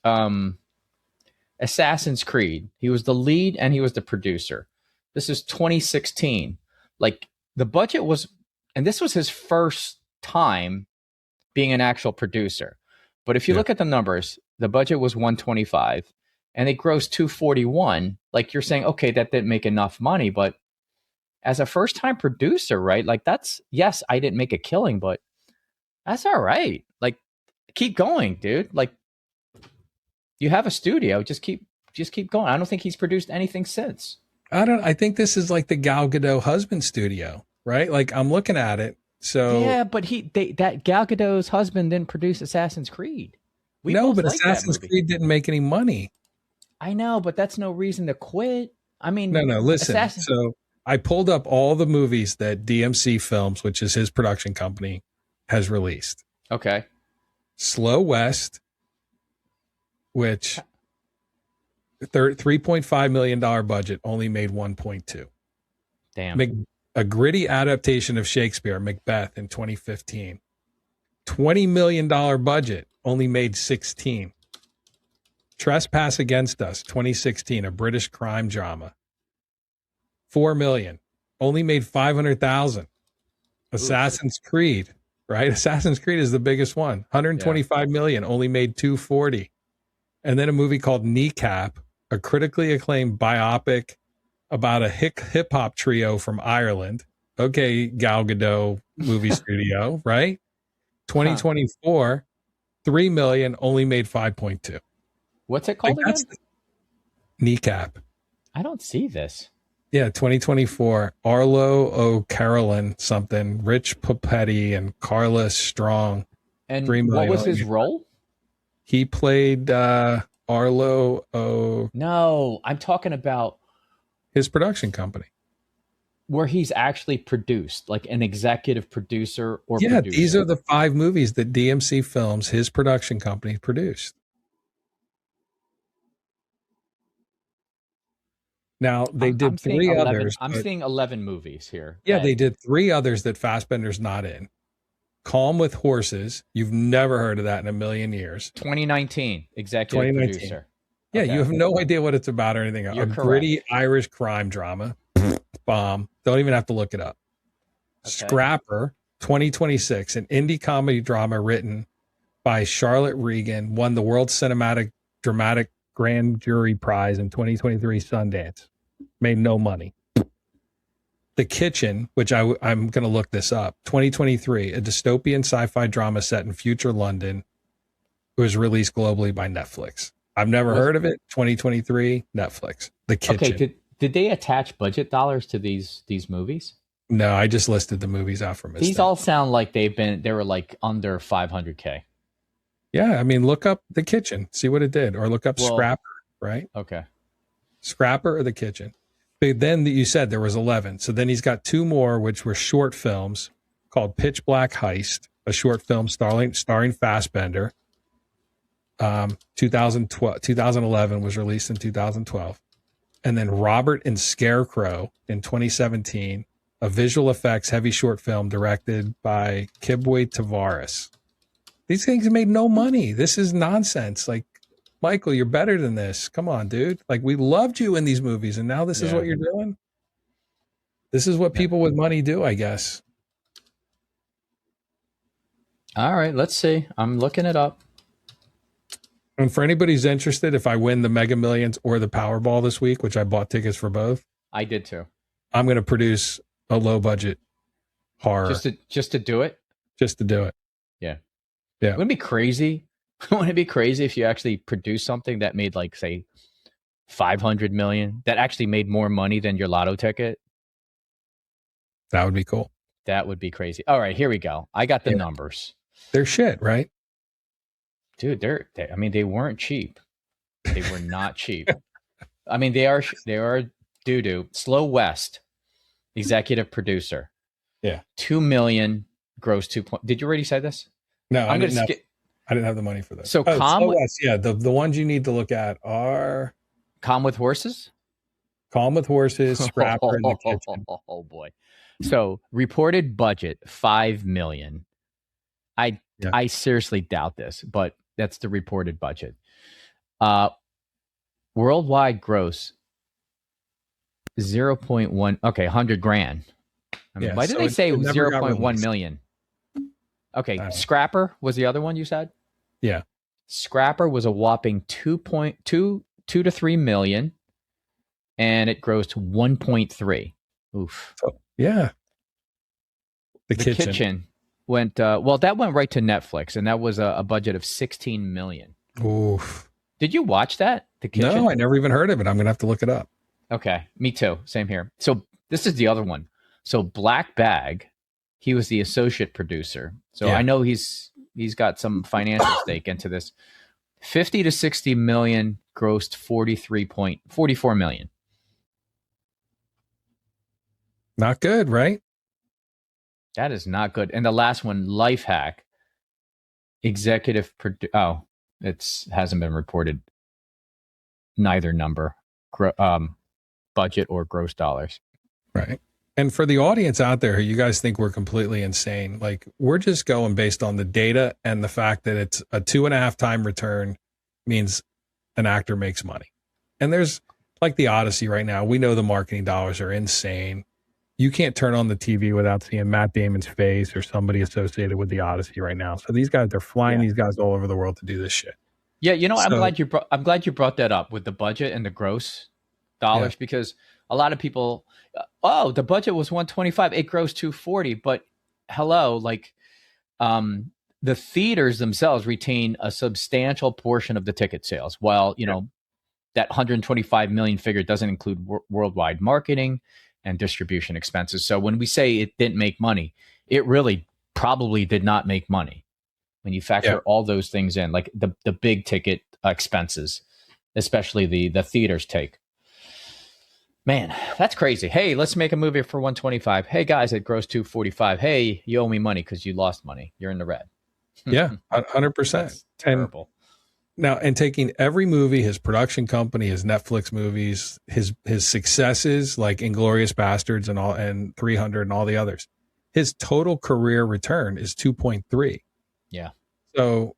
Assassin's Creed, he was the lead and he was the producer. This is 2016. The budget was, and this was his first time being an actual producer. But if you look at the numbers, the budget was 125 and it grossed 241. Like, you're saying, okay, that didn't make enough money, but as a first time producer, right? Yes, I didn't make a killing, but that's all right. Keep going, dude. You have a studio, just keep going. I don't think he's produced anything since. I think this is like the Gal Gadot husband studio, right? I'm looking at it. So yeah, but that Gal Gadot's husband didn't produce Assassin's Creed. But Assassin's Creed didn't make any money. I know, but that's no reason to quit. I mean, no, listen. So I pulled up all the movies that DMC Films, which is his production company, has released. Okay. Slow West, which $3.5 million budget, only made 1.2. Damn. A gritty adaptation of Shakespeare, Macbeth, in 2015. $20 million budget, only made 16. Trespass Against Us, 2016, a British crime drama. $4 million, only made 500,000. Assassin's Creed, right? Assassin's Creed is the biggest one. 125 million, only made 240. And then a movie called Kneecap, a critically acclaimed biopic about a hip hop trio from Ireland. Okay, Gal Gadot movie studio, right? 2024, 3 million, only made 5.2. What's it called again? Kneecap. I don't see this. Yeah, 2024. Arlo O'Carolan something, Rich Popetti and Carla Strong. And what was his role? He played Arlo O. No, I'm talking about his production company. Where he's actually produced, like an executive producer or producer. These are the 5 movies that DMC Films, his production company, produced. Now they did I'm seeing three 11, others. I'm but- seeing 11 movies here. Yeah, they did three others that Fassbender's not in. Calm with Horses. You've never heard of that in a million years. 2019, executive 2019. producer. Yeah, Okay. you have no idea what it's about or anything. You're a correct. gritty Irish crime drama. Bomb. Don't even have to look it up. Okay. Scrapper, 2026, an indie comedy drama written by Charlotte Regan, won the World Cinematic Dramatic Grand Jury Prize in 2023 Sundance. Made no money. The Kitchen, which I'm going to look this up, 2023, a dystopian sci-fi drama set in future London, was released globally by Netflix. I've never heard of it. 2023, Netflix. The Kitchen. Okay, did they attach budget dollars to these movies? No, I just listed the movies out from These all sound like they were like under 500K. Yeah, I mean, look up The Kitchen, see what it did, or look up Scrapper, right? Okay. Scrapper or The Kitchen. But then you said there was 11. So then he's got two more, which were short films called Pitch Black Heist, a short film starring Fassbender. 2011 was released in 2012. And then Robert and Scarecrow in 2017, a visual effects heavy short film directed by Kibwe Tavares. These things made no money. This is nonsense. Like, Michael, you're better than this. Come on, dude. Like, we loved you in these movies, and now this is what you're doing? This is what people with money do, I guess. All right, let's see. I'm looking it up. And for anybody who's interested, if I win the Mega Millions or the Powerball this week, which I bought tickets for both, I did too. I'm going to produce a low budget horror. Just to do it? Just to do it. Yeah. Yeah. Wouldn't it be crazy? Wouldn't it be crazy if you actually produced something that made like, say, 500 million, that actually made more money than your lotto ticket? That would be cool. That would be crazy. All right, here we go. I got the numbers. They're shit, right? Dude, they weren't cheap. They were not cheap. I mean, they are doo-doo. Slow West, executive producer. Yeah. 2 million gross 2 point. Did you already say this? No, I didn't have the money for this. So Slow West, yeah, the ones you need to look at are Calm with Horses, Scrapper, and The Kitchen. Oh boy. So reported budget 5 million. I seriously doubt this, but that's the reported budget. Worldwide gross 0.1. Okay, 100 grand. I mean, why did they say 0.1 million? Okay, Scrapper was the other one you said? Yeah. Scrapper was a whopping 2 to 3 million, and it grossed 1.3. Oof. Yeah. The Kitchen went that went right to Netflix, and that was a budget of 16 million. Oof. Did you watch that? The Kitchen? No, I never even heard of it. I'm gonna have to look it up. Okay, me too. Same here. So this is the other one. So Black Bag, he was the associate producer. So I know he's got some financial stake into this. 50 to 60 million, grossed 44 million. Not good, right? That is not good. And the last one, Life Hack, executive hasn't been reported. Neither number, budget or gross dollars. Right. And for the audience out there who you guys think we're completely insane, like, we're just going based on the data and the fact that it's a 2.5 time return means an actor makes money. And there's like the Odyssey right now. We know the marketing dollars are insane. You can't turn on the TV without seeing Matt Damon's face or somebody associated with the Odyssey right now. So these guys, they're flying these guys all over the world to do this shit. Yeah, I'm glad you brought that up with the budget and the gross dollars, because a lot of people, the budget was 125, it grossed 240, but hello, like, the theaters themselves retain a substantial portion of the ticket sales, while that 125 million figure doesn't include worldwide marketing and distribution expenses. So when we say it didn't make money, it really probably did not make money when you factor all those things in, like the big ticket expenses, especially the theaters take. Man, that's crazy. Hey, let's make a movie for 125. Hey guys, it grossed 245. Hey, you owe me money because you lost money. You're in the red. Yeah, 100%. Terrible. Now, and taking every movie, his production company, his Netflix movies, his successes like Inglourious Basterds and 300 and all the others, his total career return is 2.3. Yeah. So,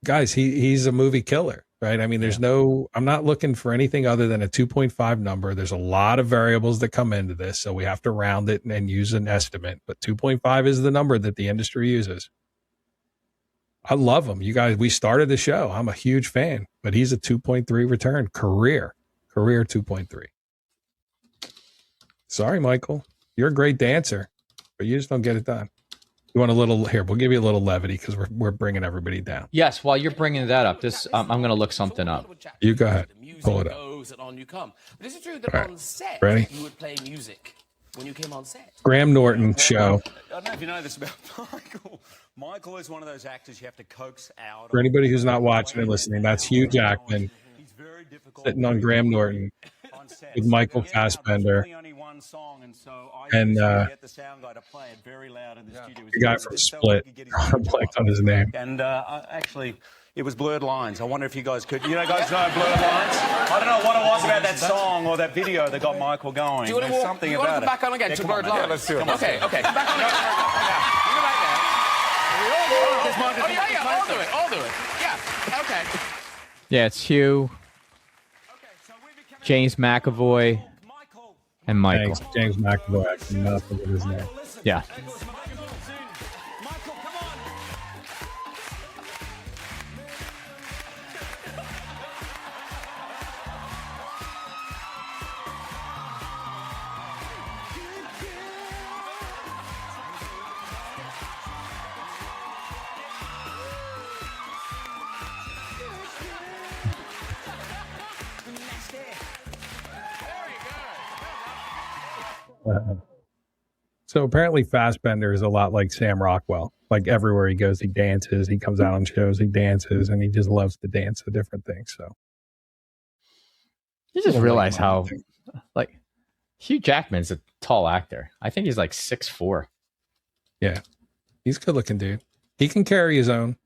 guys, he's a movie killer, right? I mean, I'm not looking for anything other than a 2.5 number. There's a lot of variables that come into this, so we have to round it and use an estimate. But 2.5 is the number that the industry uses. I love him. You guys, we started the show. I'm a huge fan, but he's a 2.3 return career 2.3. Sorry, Michael. You're a great dancer, but you just don't get it done. You want a little here? We'll give you a little levity because we're bringing everybody down. Yes. While you're bringing that up, I'm going to look something up. You go ahead. Pull it up. But is it true that on set Ready? you would play music when you came on set? Graham Norton show. I don't know if you know this about Michael. Michael is one of those actors you have to coax out. For anybody who's not watching and listening, that's Hugh Jackman sitting on Graham Norton with Michael Fassbender and the guy from Split. I blanked on his name. And actually, it was Blurred Lines. I wonder if you guys could. You know, guys know Blurred Lines? I don't know what it was about that song or that video that got Michael going. Do you want to something you want about to it. come back on again to Blurred Lines? Yeah, let's do it. Okay. Back on again. You go back there. I'll do it. Yeah, okay. Yeah, it's Hugh, James McAvoy, and Michael. Thanks, James McAvoy. I cannot think of his name. Yeah. So apparently Fassbender is a lot like Sam Rockwell. Like everywhere he goes, he dances. He comes out on shows, he dances, and he just loves to dance to different things. So You just realize how, like, Hugh Jackman's a tall actor. I think he's like 6'4". Yeah, he's a good looking dude. He can carry his own.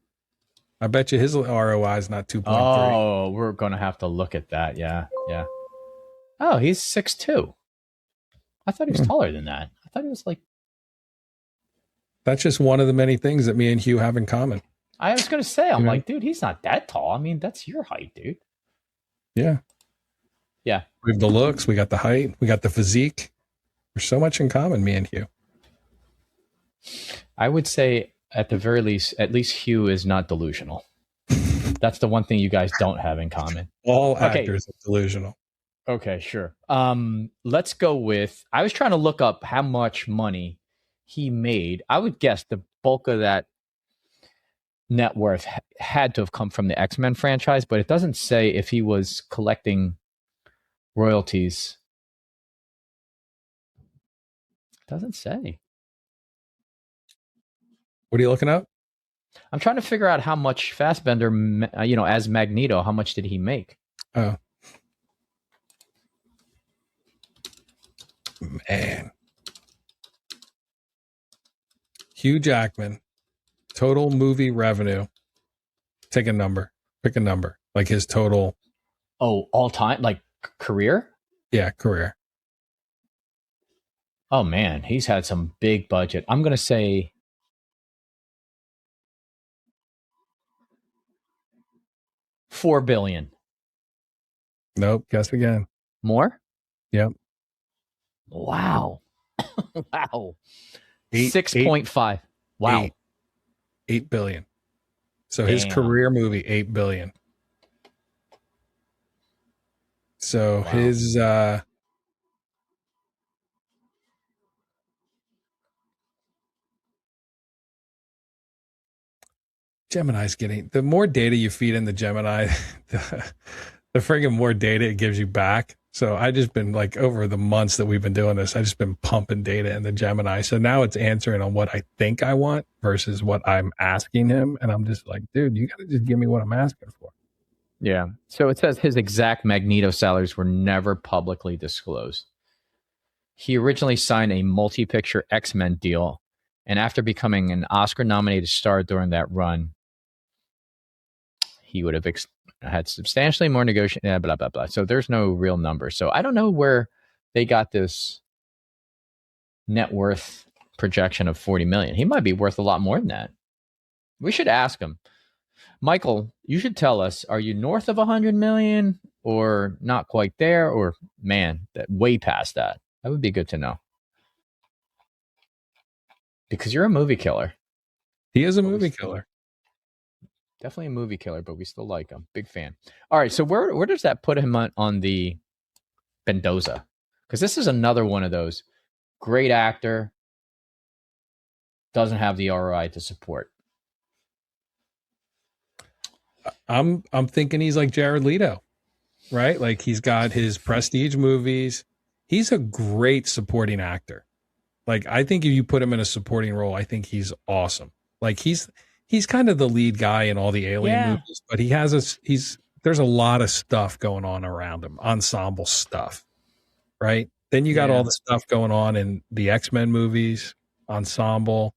I bet you his ROI is not 2.3. Oh, we're going to have to look at that. Yeah. Oh, he's 6'2". I thought he was taller than that. I thought he was like... That's just one of the many things that me and Hugh have in common. I was going to say, I'm like, dude, he's not that tall. I mean, that's your height, dude. Yeah. Yeah. We have the looks. We got the height. We got the physique. There's so much in common, me and Hugh. I would say, at the very least, at least Hugh is not delusional. That's the one thing you guys don't have in common. All actors are delusional. Okay, sure. Let's go with, I was trying to look up how much money he made. I would guess the bulk of that net worth had to have come from the X-Men franchise, but it doesn't say if he was collecting royalties. It doesn't say. What are you looking up? I'm trying to figure out how much Fassbender, as Magneto, how much did he make? Oh. Man. Hugh Jackman, total movie revenue. Take a number. Pick a number. Like his total. Oh, all time? Like career? Yeah, career. Oh, man. He's had some big budget. I'm going to say $4 billion. Nope. Guess again. More? Yep. Wow. Wow. 6.5. Wow. 8 billion. So his career movie, 8 billion. So his Gemini's getting, the more data you feed in the Gemini, the friggin' more data it gives you back. So I just been like, over the months that we've been doing this, I just been pumping data in the Gemini. So now it's answering on what I think I want versus what I'm asking him. And I'm just like, dude, you got to just give me what I'm asking for. Yeah. So it says his exact Magneto salaries were never publicly disclosed. He originally signed a multi-picture X-Men deal, and after becoming an Oscar-nominated star during that run, he would have had substantially more negotiation, blah, blah, blah. So there's no real number. So I don't know where they got this net worth projection of 40 million. He might be worth a lot more than that. We should ask him. Michael, you should tell us, are you north of 100 million or not quite there, or man, that way past that? That would be good to know. Because you're a movie killer. He is a movie killer. Definitely a movie killer, but we still like him. Big fan. All right, so where does that put him on the Mendoza? Because this is another one of those great actor, doesn't have the ROI to support. I'm thinking he's like Jared Leto, right? Like he's got his prestige movies. He's a great supporting actor. Like I think if you put him in a supporting role, I think he's awesome. Like he's kind of the lead guy in all the Alien movies, but there's a lot of stuff going on around him, ensemble stuff, right? Then you got all the stuff going on in the X-Men movies, ensemble,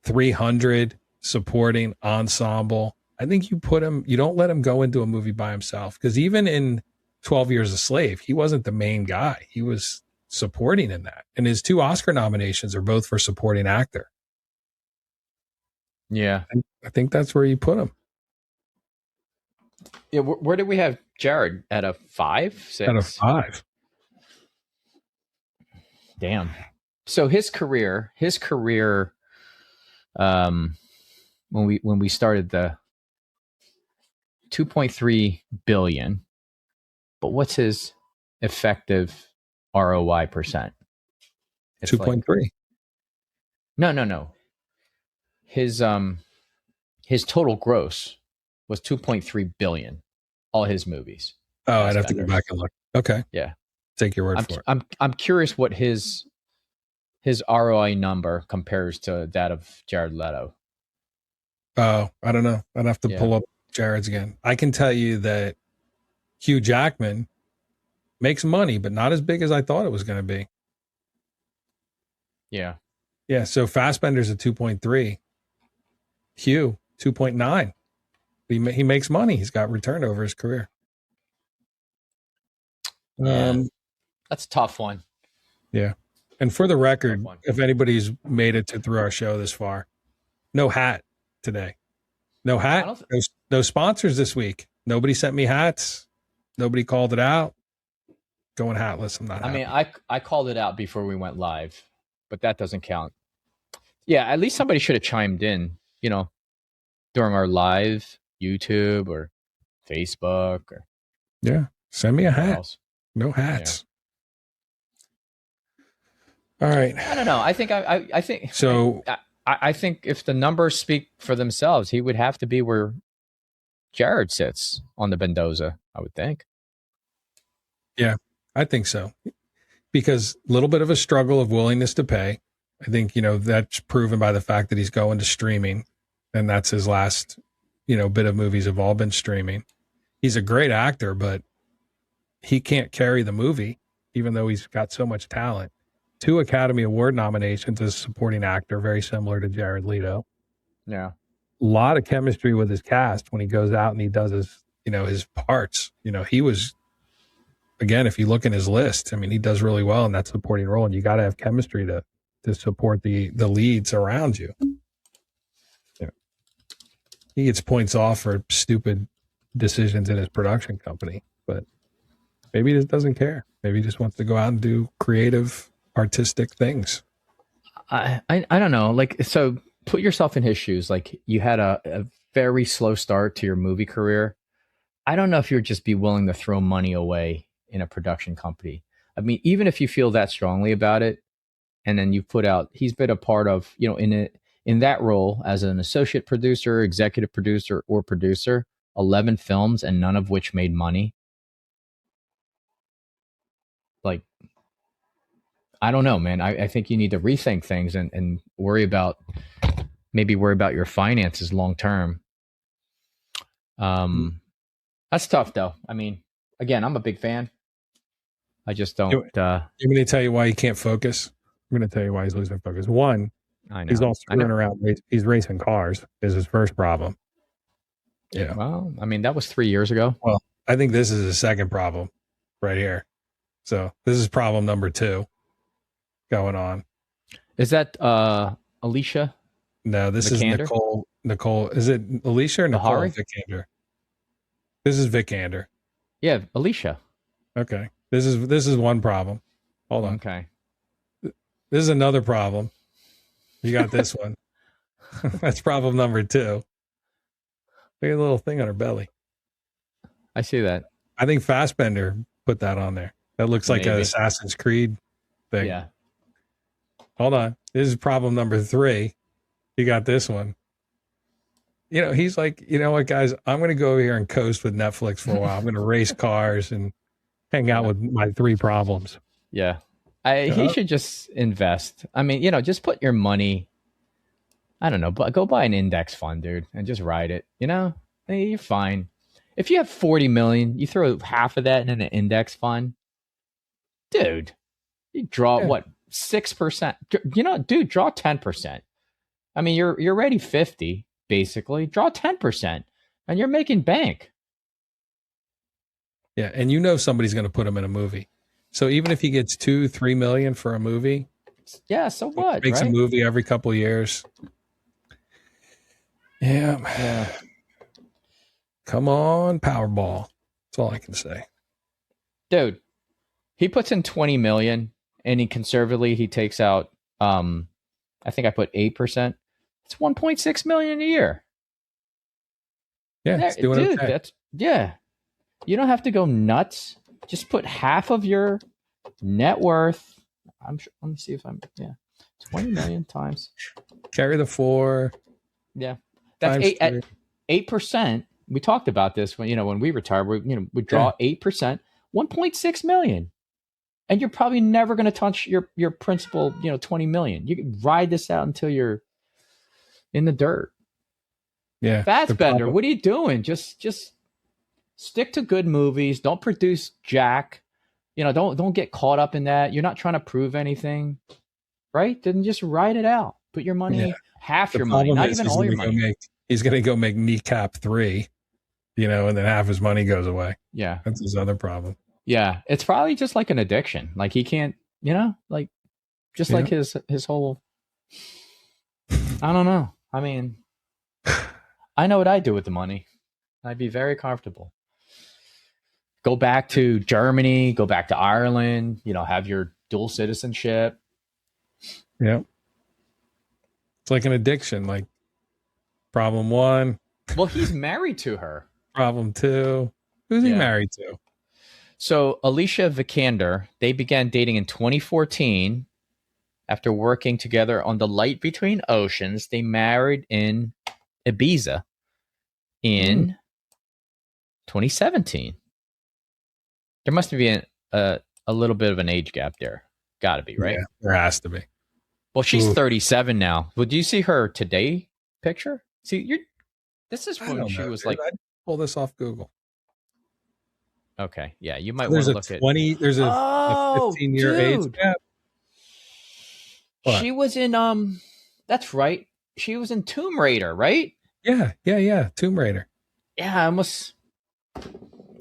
300 supporting ensemble. I think you don't let him go into a movie by himself, because even in 12 Years a Slave, he wasn't the main guy. He was supporting in that. And his 2 Oscar nominations are both for supporting actor. Yeah. And I think that's where you put him. Yeah, where did we have Jared? At a 5? 6? At a 5. Damn. So his career, when we started the 2.3 billion, but what's his effective ROI percent? 2.3. Like, no. His total gross was 2.3 billion. All his movies. Oh, I'd have to go back and look. Okay. Yeah. Take your word for it. I'm curious what his ROI number compares to that of Jared Leto. Oh, I don't know. I'd have to pull up Jared's again. I can tell you that Hugh Jackman makes money, but not as big as I thought it was going to be. Yeah. Yeah. So Fassbender's at 2.3. Hugh, 2.9. He makes money. He's got return over his career. That's a tough one. Yeah. And for the record, if anybody's made it through our show this far, no hat today. No hat. No sponsors this week. Nobody sent me hats. Nobody called it out. Going hatless. I'm not happy. I mean, I called it out before we went live, but that doesn't count. Yeah, at least somebody should have chimed in, during our live YouTube or Facebook or send me a hat. Else. No hats. Yeah. All right. I don't know. I think I think so. I think if the numbers speak for themselves, he would have to be where Jared sits on the Mendoza, I would think. Yeah, I think so. Because a little bit of a struggle of willingness to pay. I think, that's proven by the fact that he's going to streaming, and that's his last, bit of movies have all been streaming. He's a great actor, but he can't carry the movie, even though he's got so much talent. 2 Academy Award nominations as supporting actor, very similar to Jared Leto. Yeah. A lot of chemistry with his cast when he goes out and he does his, his parts. He was, again, if you look in his list, I mean, he does really well in that supporting role, and you got to have chemistry to support the leads around you. Yeah. He gets points off for stupid decisions in his production company, but maybe he just doesn't care. Maybe he just wants to go out and do creative, artistic things. I don't know. Like, so put yourself in his shoes. Like, you had a very slow start to your movie career. I don't know if you'd just be willing to throw money away in a production company. I mean, even if you feel that strongly about it, and then you put out, he's been a part of, in that role as an associate producer, executive producer, or producer, 11 films, and none of which made money. Like, I don't know, man. I think you need to rethink things and worry about your finances long term. That's tough, though. I mean, again, I'm a big fan. I just don't. I'm going to tell you why he can't focus. I'm going to tell you why he's losing focus. One, I know. He's all screwing around. He's racing cars is his first problem. Yeah. Well, I mean, that was 3 years ago. Well, I think this is a second problem right here. So this is problem number 2 going on. Is that Alicia? No, this Vikander? is Nicole. Nicole, is it Alicia or Nicole Bahari? Vikander? This is Vikander. Yeah, Alicia. Okay. This is one problem. Hold on. Okay. This is another problem. You got this one. That's problem number 2. Look at the little thing on her belly. I see that. I think Fassbender put that on there. That looks like an Maybe. Assassin's Creed thing. Yeah. Hold on. This is problem number 3. You got this one. You know, he's like, you know what, guys? I'm going to go over here and coast with Netflix for a while. I'm going to race cars and hang out with my 3 problems. Yeah. He should just invest. I mean, just put your money. I don't know, but go buy an index fund, dude, and just ride it. Hey, you're fine. If you have 40 million, you throw half of that in an index fund, dude. You draw what 6%? Dude, draw 10%. I mean, you're already 50 basically. Draw 10%, and you're making bank. Yeah, and somebody's going to put him in a movie. So even if he gets 2-3 million for a movie, yeah, so what? Makes right? a movie every couple of years. Yeah. Come on, Powerball. That's all I can say. Dude, he puts in 20 million, and he takes out. I think I put 8%. It's 1.6 million a year. Yeah, it's doing dude, okay. You don't have to go nuts. Just put half of your net worth. I'm sure. Let me see if 20 million times. Carry the 4. Yeah, that's 8%. We talked about this when we retired. We draw 8%, 1.6 million, and you're probably never going to touch your principal. 20 million. You can ride this out until you're in the dirt. Yeah, Fassbender, what are you doing? Just stick to good movies. Don't produce jack. Don't get caught up in that. You're not trying to prove anything, right? Then just ride it out. Put your money, half your money, not even all your money. He's going to go make Kneecap 3, and then half his money goes away. Yeah, that's his other problem. Yeah, it's probably just like an addiction. Like he can't, like his whole. I don't know. I mean, I know what I'd do with the money. I'd be very comfortable. Go back to Germany, go back to Ireland, have your dual citizenship. Yeah. It's like an addiction. Like problem 1. Well, he's married to her. Problem 2. Who's he married to? So Alicia Vikander, they began dating in 2014. After working together on The Light Between Oceans, they married in Ibiza in 2017. There must be a little bit of an age gap there. Got to be, right? Yeah, there has to be. Well, she's 37 now. Would you see her today picture? See, this is when she was like. I'd pull this off Google. Okay, yeah, you might want to look at. There's a 15-year age gap. What? She was in that's right. She was in Tomb Raider, right? Yeah. Tomb Raider. Yeah, almost.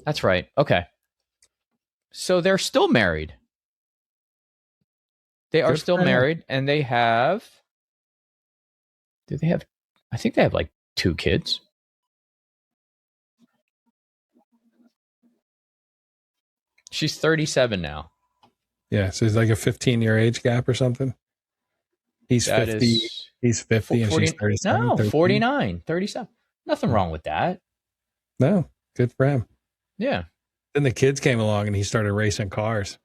That's right. Okay. So they're still married. They are still married, and they have. Do they have? I think they have like 2 kids. She's 37 now. Yeah, so it's like a 15-year age gap or something. He's 50. He's 50 and she's 37. No, 13. 49, 37. Nothing wrong with that. No, good for him. Yeah. Then the kids came along and he started racing cars.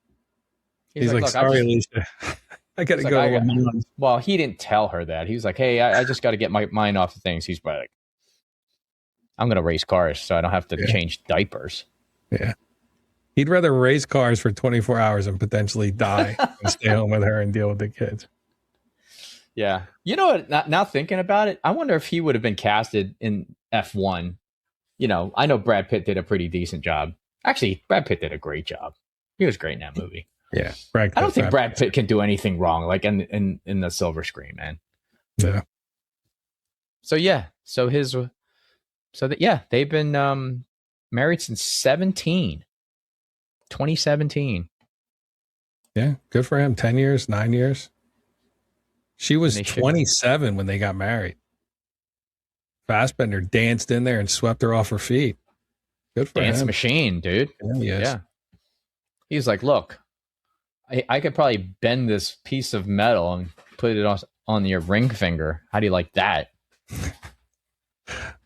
He's like, "Look, sorry, Alicia. I got to go to Lemons." Well, he didn't tell her that. He was like, hey, I just got to get my mind off of things. He's like, I'm going to race cars so I don't have to change diapers. Yeah. He'd rather race cars for 24 hours and potentially die and stay home with her and deal with the kids. Yeah. You know what? Now thinking about it, I wonder if he would have been casted in F1. I know Brad Pitt did a pretty decent job. Actually, Brad Pitt did a great job. He was great in that movie. Yeah. I don't think Brad Pitt can do anything wrong, like in the silver screen, man. Yeah. So, yeah. So So that, yeah, they've been married since 2017. Yeah, good for him. 10 years, 9 years. She was And they 27 when they got married. Fassbender danced in there and swept her off her feet. Good for Dance him. machine, dude. Yeah, he is. Yeah. He's like, look, I could probably bend this piece of metal and put it on your ring finger. How do you like that?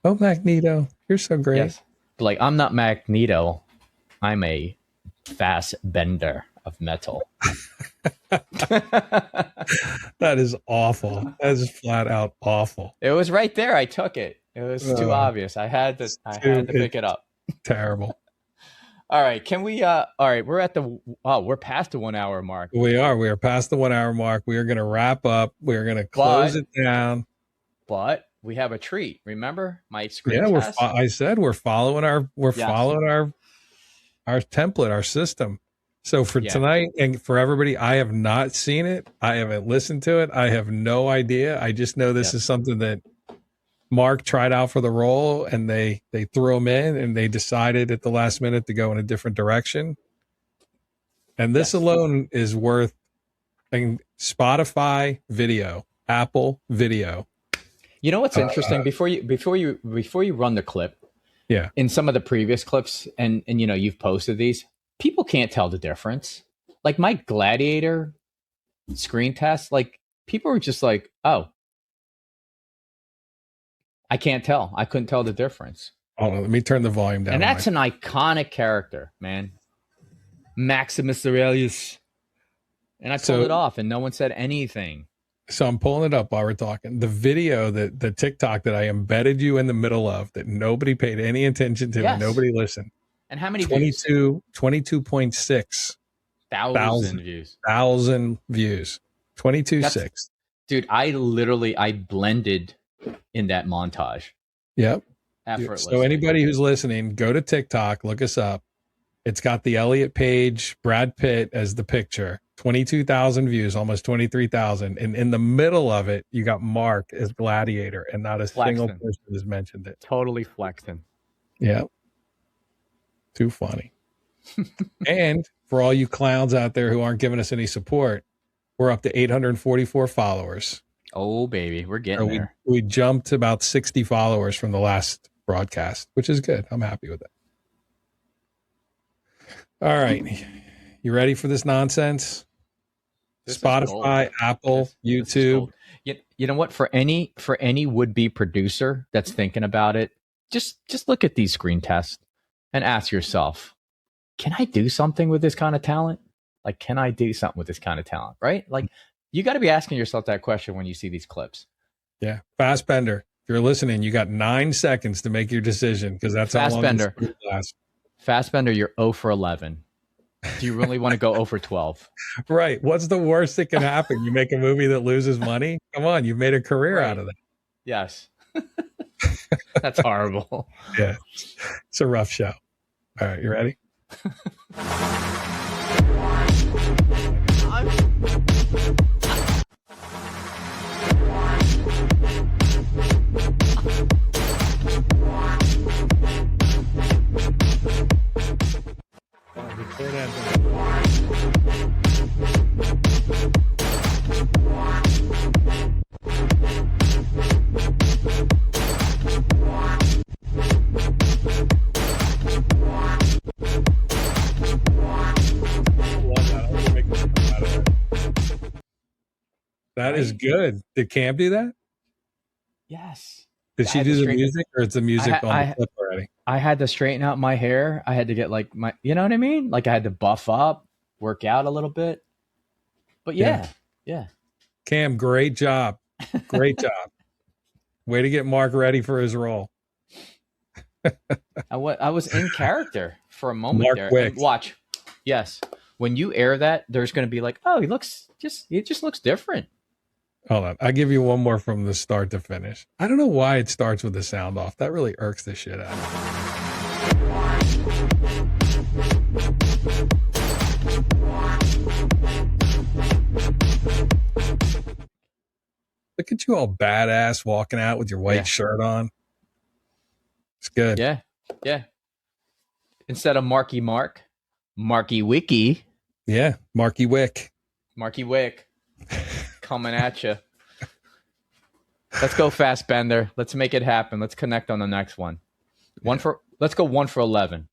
Oh, Magneto, you're so great. Yes. But like, I'm not Magneto. I'm a Fassbender of metal. That is awful. That is flat out awful. It was right there. I took it. It was too obvious. I had to pick it up. Terrible. All right. Can we all right, we're past the 1 hour mark. We are past the 1 hour mark. We are going to wrap up. We're going to close it down. But we have a treat. Remember my screen test? I said we're following our template, our system. So for tonight and for everybody, I have not seen it. I haven't listened to it. I have no idea. I just know this is something that Mark tried out for the role, and they threw him in, and they decided at the last minute to go in a different direction. And this alone is worth Spotify video, Apple video. You know what's interesting? Before you run the clip, in some of the previous clips, and you know you've posted these, people can't tell the difference. Like my Gladiator screen test, like people were just like, "Oh, I can't tell. I couldn't tell the difference." Hold on, let me turn the volume down. And that's an iconic character, man. Maximus Aurelius. And I pulled it off, and no one said anything. So I'm pulling it up while we're talking. The video, the TikTok that I embedded you in the middle of, that nobody paid any attention to, and nobody listened. And how many 22.6 thousand views. 1,000 views. 22.6. Dude, I blended in that montage. Yep. Effortlessly. So anybody who's listening, go to TikTok, look us up. It's got the Elliot Page, Brad Pitt as the picture. 22,000 views, almost 23,000. And in the middle of it, you got Mark as Gladiator, and not a single person has mentioned it. Totally flexing. Yeah. Too funny. And for all you clowns out there who aren't giving us any support, we're up to 844 followers. Oh, baby. We're getting there. We jumped about 60 followers from the last broadcast, which is good. I'm happy with it. All right. You ready for this nonsense? Spotify, Apple, YouTube. You know what? For any would-be producer that's thinking about it, just look at these screen tests and ask yourself, can I do something with this kind of talent? Like, can I do something with this kind of talent? Right? Like, you got to be asking yourself that question when you see these clips. Yeah. Fassbender, if you're listening, you got 9 seconds to make your decision, because that's how long this lasts. Fassbender, you're 0 for 11. Do you really want to go 0 for 12? Right. What's the worst that can happen? You make a movie that loses money? Come on, you've made a career out of that. Yes. That's horrible. Yeah. It's a rough show. All right, you ready? That is good. Did Cam do that? Yes. Did she do the music, or is the music on the clip already? I had to straighten out my hair. I had to get like my, you know what I mean? Like I had to buff up, work out a little bit. But yeah. Cam, great job. Great job. Way to get Mark ready for his role. I was in character for a moment Mark there. Wicks. Watch. Yes. When you air that, there's going to be like, oh, it just looks different. Hold on. I'll give you one more from the start to finish. I don't know why it starts with the sound off. That really irks the shit out of me. Look at you all badass walking out with your white shirt on. It's good. Yeah. Yeah. Instead of Marky Mark, Marky Wiki, Yeah. Marky Wick. Marky Wick coming at you. Let's go Fassbender. Let's make it happen. Let's connect on the next one. Let's go 1 for 11.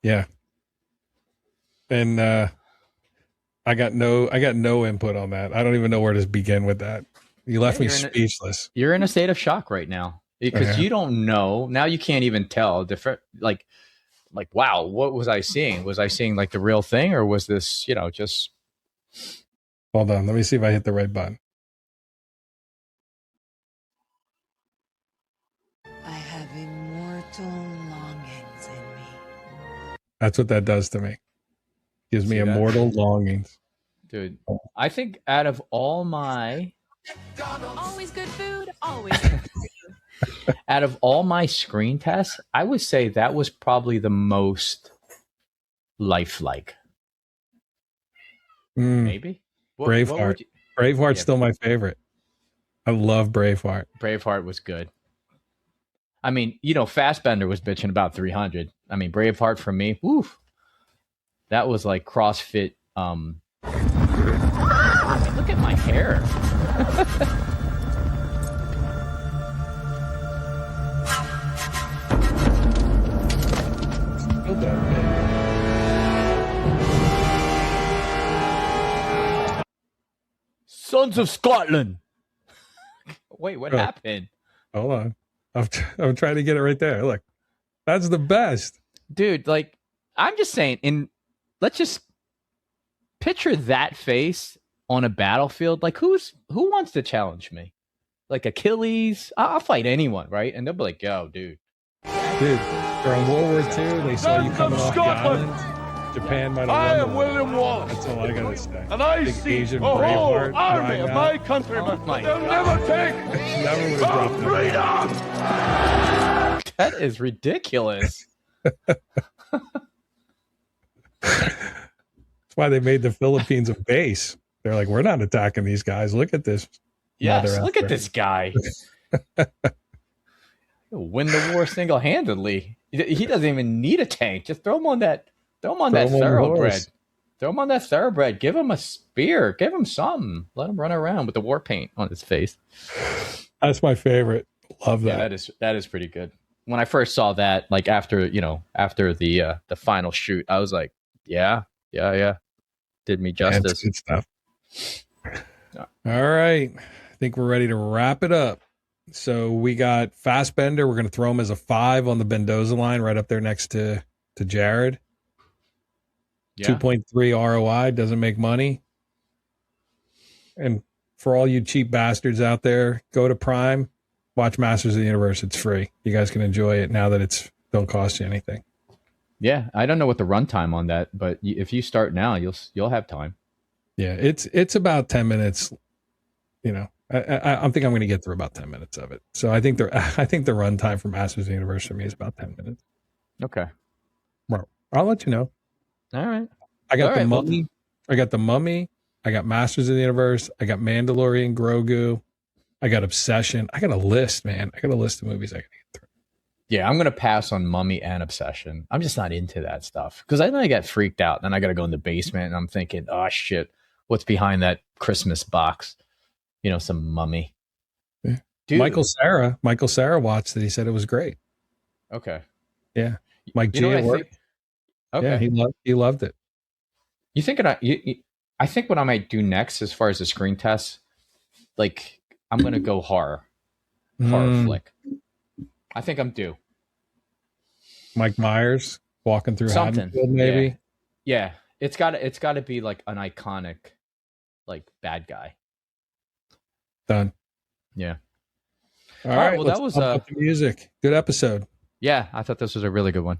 Yeah. And I got no input on that. I don't even know where to begin with that. You left me speechless. You're in a state of shock right now because you don't know. Now you can't even tell different like wow, what was I seeing? Was I seeing like the real thing, or was this, just Hold on, let me see if I hit the right button. I have immortal longings in me. That's what that does to me. Gives me immortal longings. Dude, I think out of all my Always good food, always good food. out of all my screen tests, I would say that was probably the most lifelike. Maybe Braveheart. Braveheart's still my favorite. I love Braveheart. Braveheart was good. I mean, Fassbender was bitching about 300. I mean, Braveheart for me, woof. That was like CrossFit. Look at my hair. Sons of Scotland. Wait, what happened? Hold on. I'm trying to get it right there. Look, that's the best. Dude, like, I'm just saying, let's just picture that face on a battlefield. Like, who wants to challenge me? Like Achilles? I'll fight anyone, right? And they'll be like, yo, dude. Dude, during World War II, they saw you coming off the island. Japan might have won. William Wallace. That's all I gotta say. And I Big see Asian a whole Braveheart army riding of out. my countrymen. Oh my They'll God. never take Never would have dropped that. freedom. That is ridiculous. That's why they made the Philippines a base. They're like, we're not attacking these guys. Look at this. Yes, look at this guy. He'll win the war single-handedly. He doesn't even need a tank. Just throw him on that thoroughbred. Throw him on that thoroughbred. Give him a spear. Give him something. Let him run around with the war paint on his face. That's my favorite. Love that. Yeah, that is pretty good. When I first saw that, like after the final shoot, I was like, yeah. Did me Yeah, justice. it's good stuff. All right. I think we're ready to wrap it up. So we got Fassbender. We're going to throw him as a 5 on the Mendoza line, right up there next to Jared. Yeah. 2.3 ROI, doesn't make money. And for all you cheap bastards out there, go to Prime, watch Masters of the Universe. It's free. You guys can enjoy it now that it's don't cost you anything. Yeah, I don't know what the runtime on that, but if you start now, you'll have time. Yeah, it's about 10 minutes. I think I'm going to get through about 10 minutes of it. So I think the runtime for Masters of the Universe for me is about 10 minutes. Okay. Well, I'll let you know. All right. I got All the right, well- Mummy. I got the Mummy. I got Masters of the Universe. I got Mandalorian, Grogu. I got Obsession. I got a list, man. I got a list of movies I can get through. Yeah, I'm going to pass on Mummy and Obsession. I'm just not into that stuff because I know I got freaked out. Then I got to go in the basement and I'm thinking, oh, shit, what's behind that Christmas box? Some Mummy. Yeah. Dude. Michael Cera watched it. He said it was great. Okay. Yeah. Mike You know G what at I work. think? Okay. Yeah, he loved it. You think I think what I might do next as far as the screen test, like I'm going to go horror flick. I think I'm due. Mike Myers walking through Something. Haddonfield, maybe. Yeah. It's got to be like an iconic like bad guy. Done. Yeah. All right, right. well, Let's that was, pump up the music. Good episode. Yeah, I thought this was a really good one.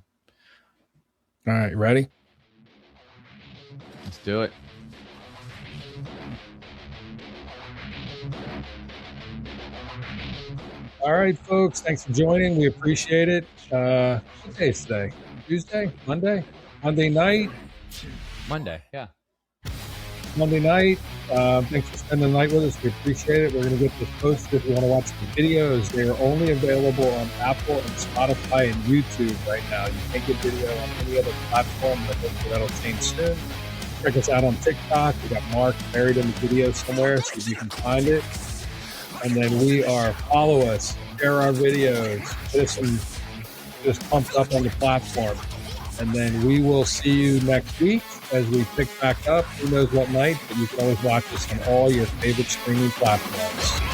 All right, ready? Let's do it. All right, folks. Thanks for joining. We appreciate it. What day is today? Tuesday? Monday? Monday night? Monday, yeah. Monday night. Thanks for spending the night with us. We appreciate it. We're going to get this posted. If you want to watch the videos, they are only available on Apple and Spotify and YouTube right now. You can't get video on any other platform, but hopefully that'll change soon. Check us out on TikTok. We got Mark buried in the video somewhere, so you can find it. And then follow us, share our videos, get us just pumped up on the platform. And then we will see you next week as we pick back up. Who knows what night, but you can always watch us on all your favorite streaming platforms.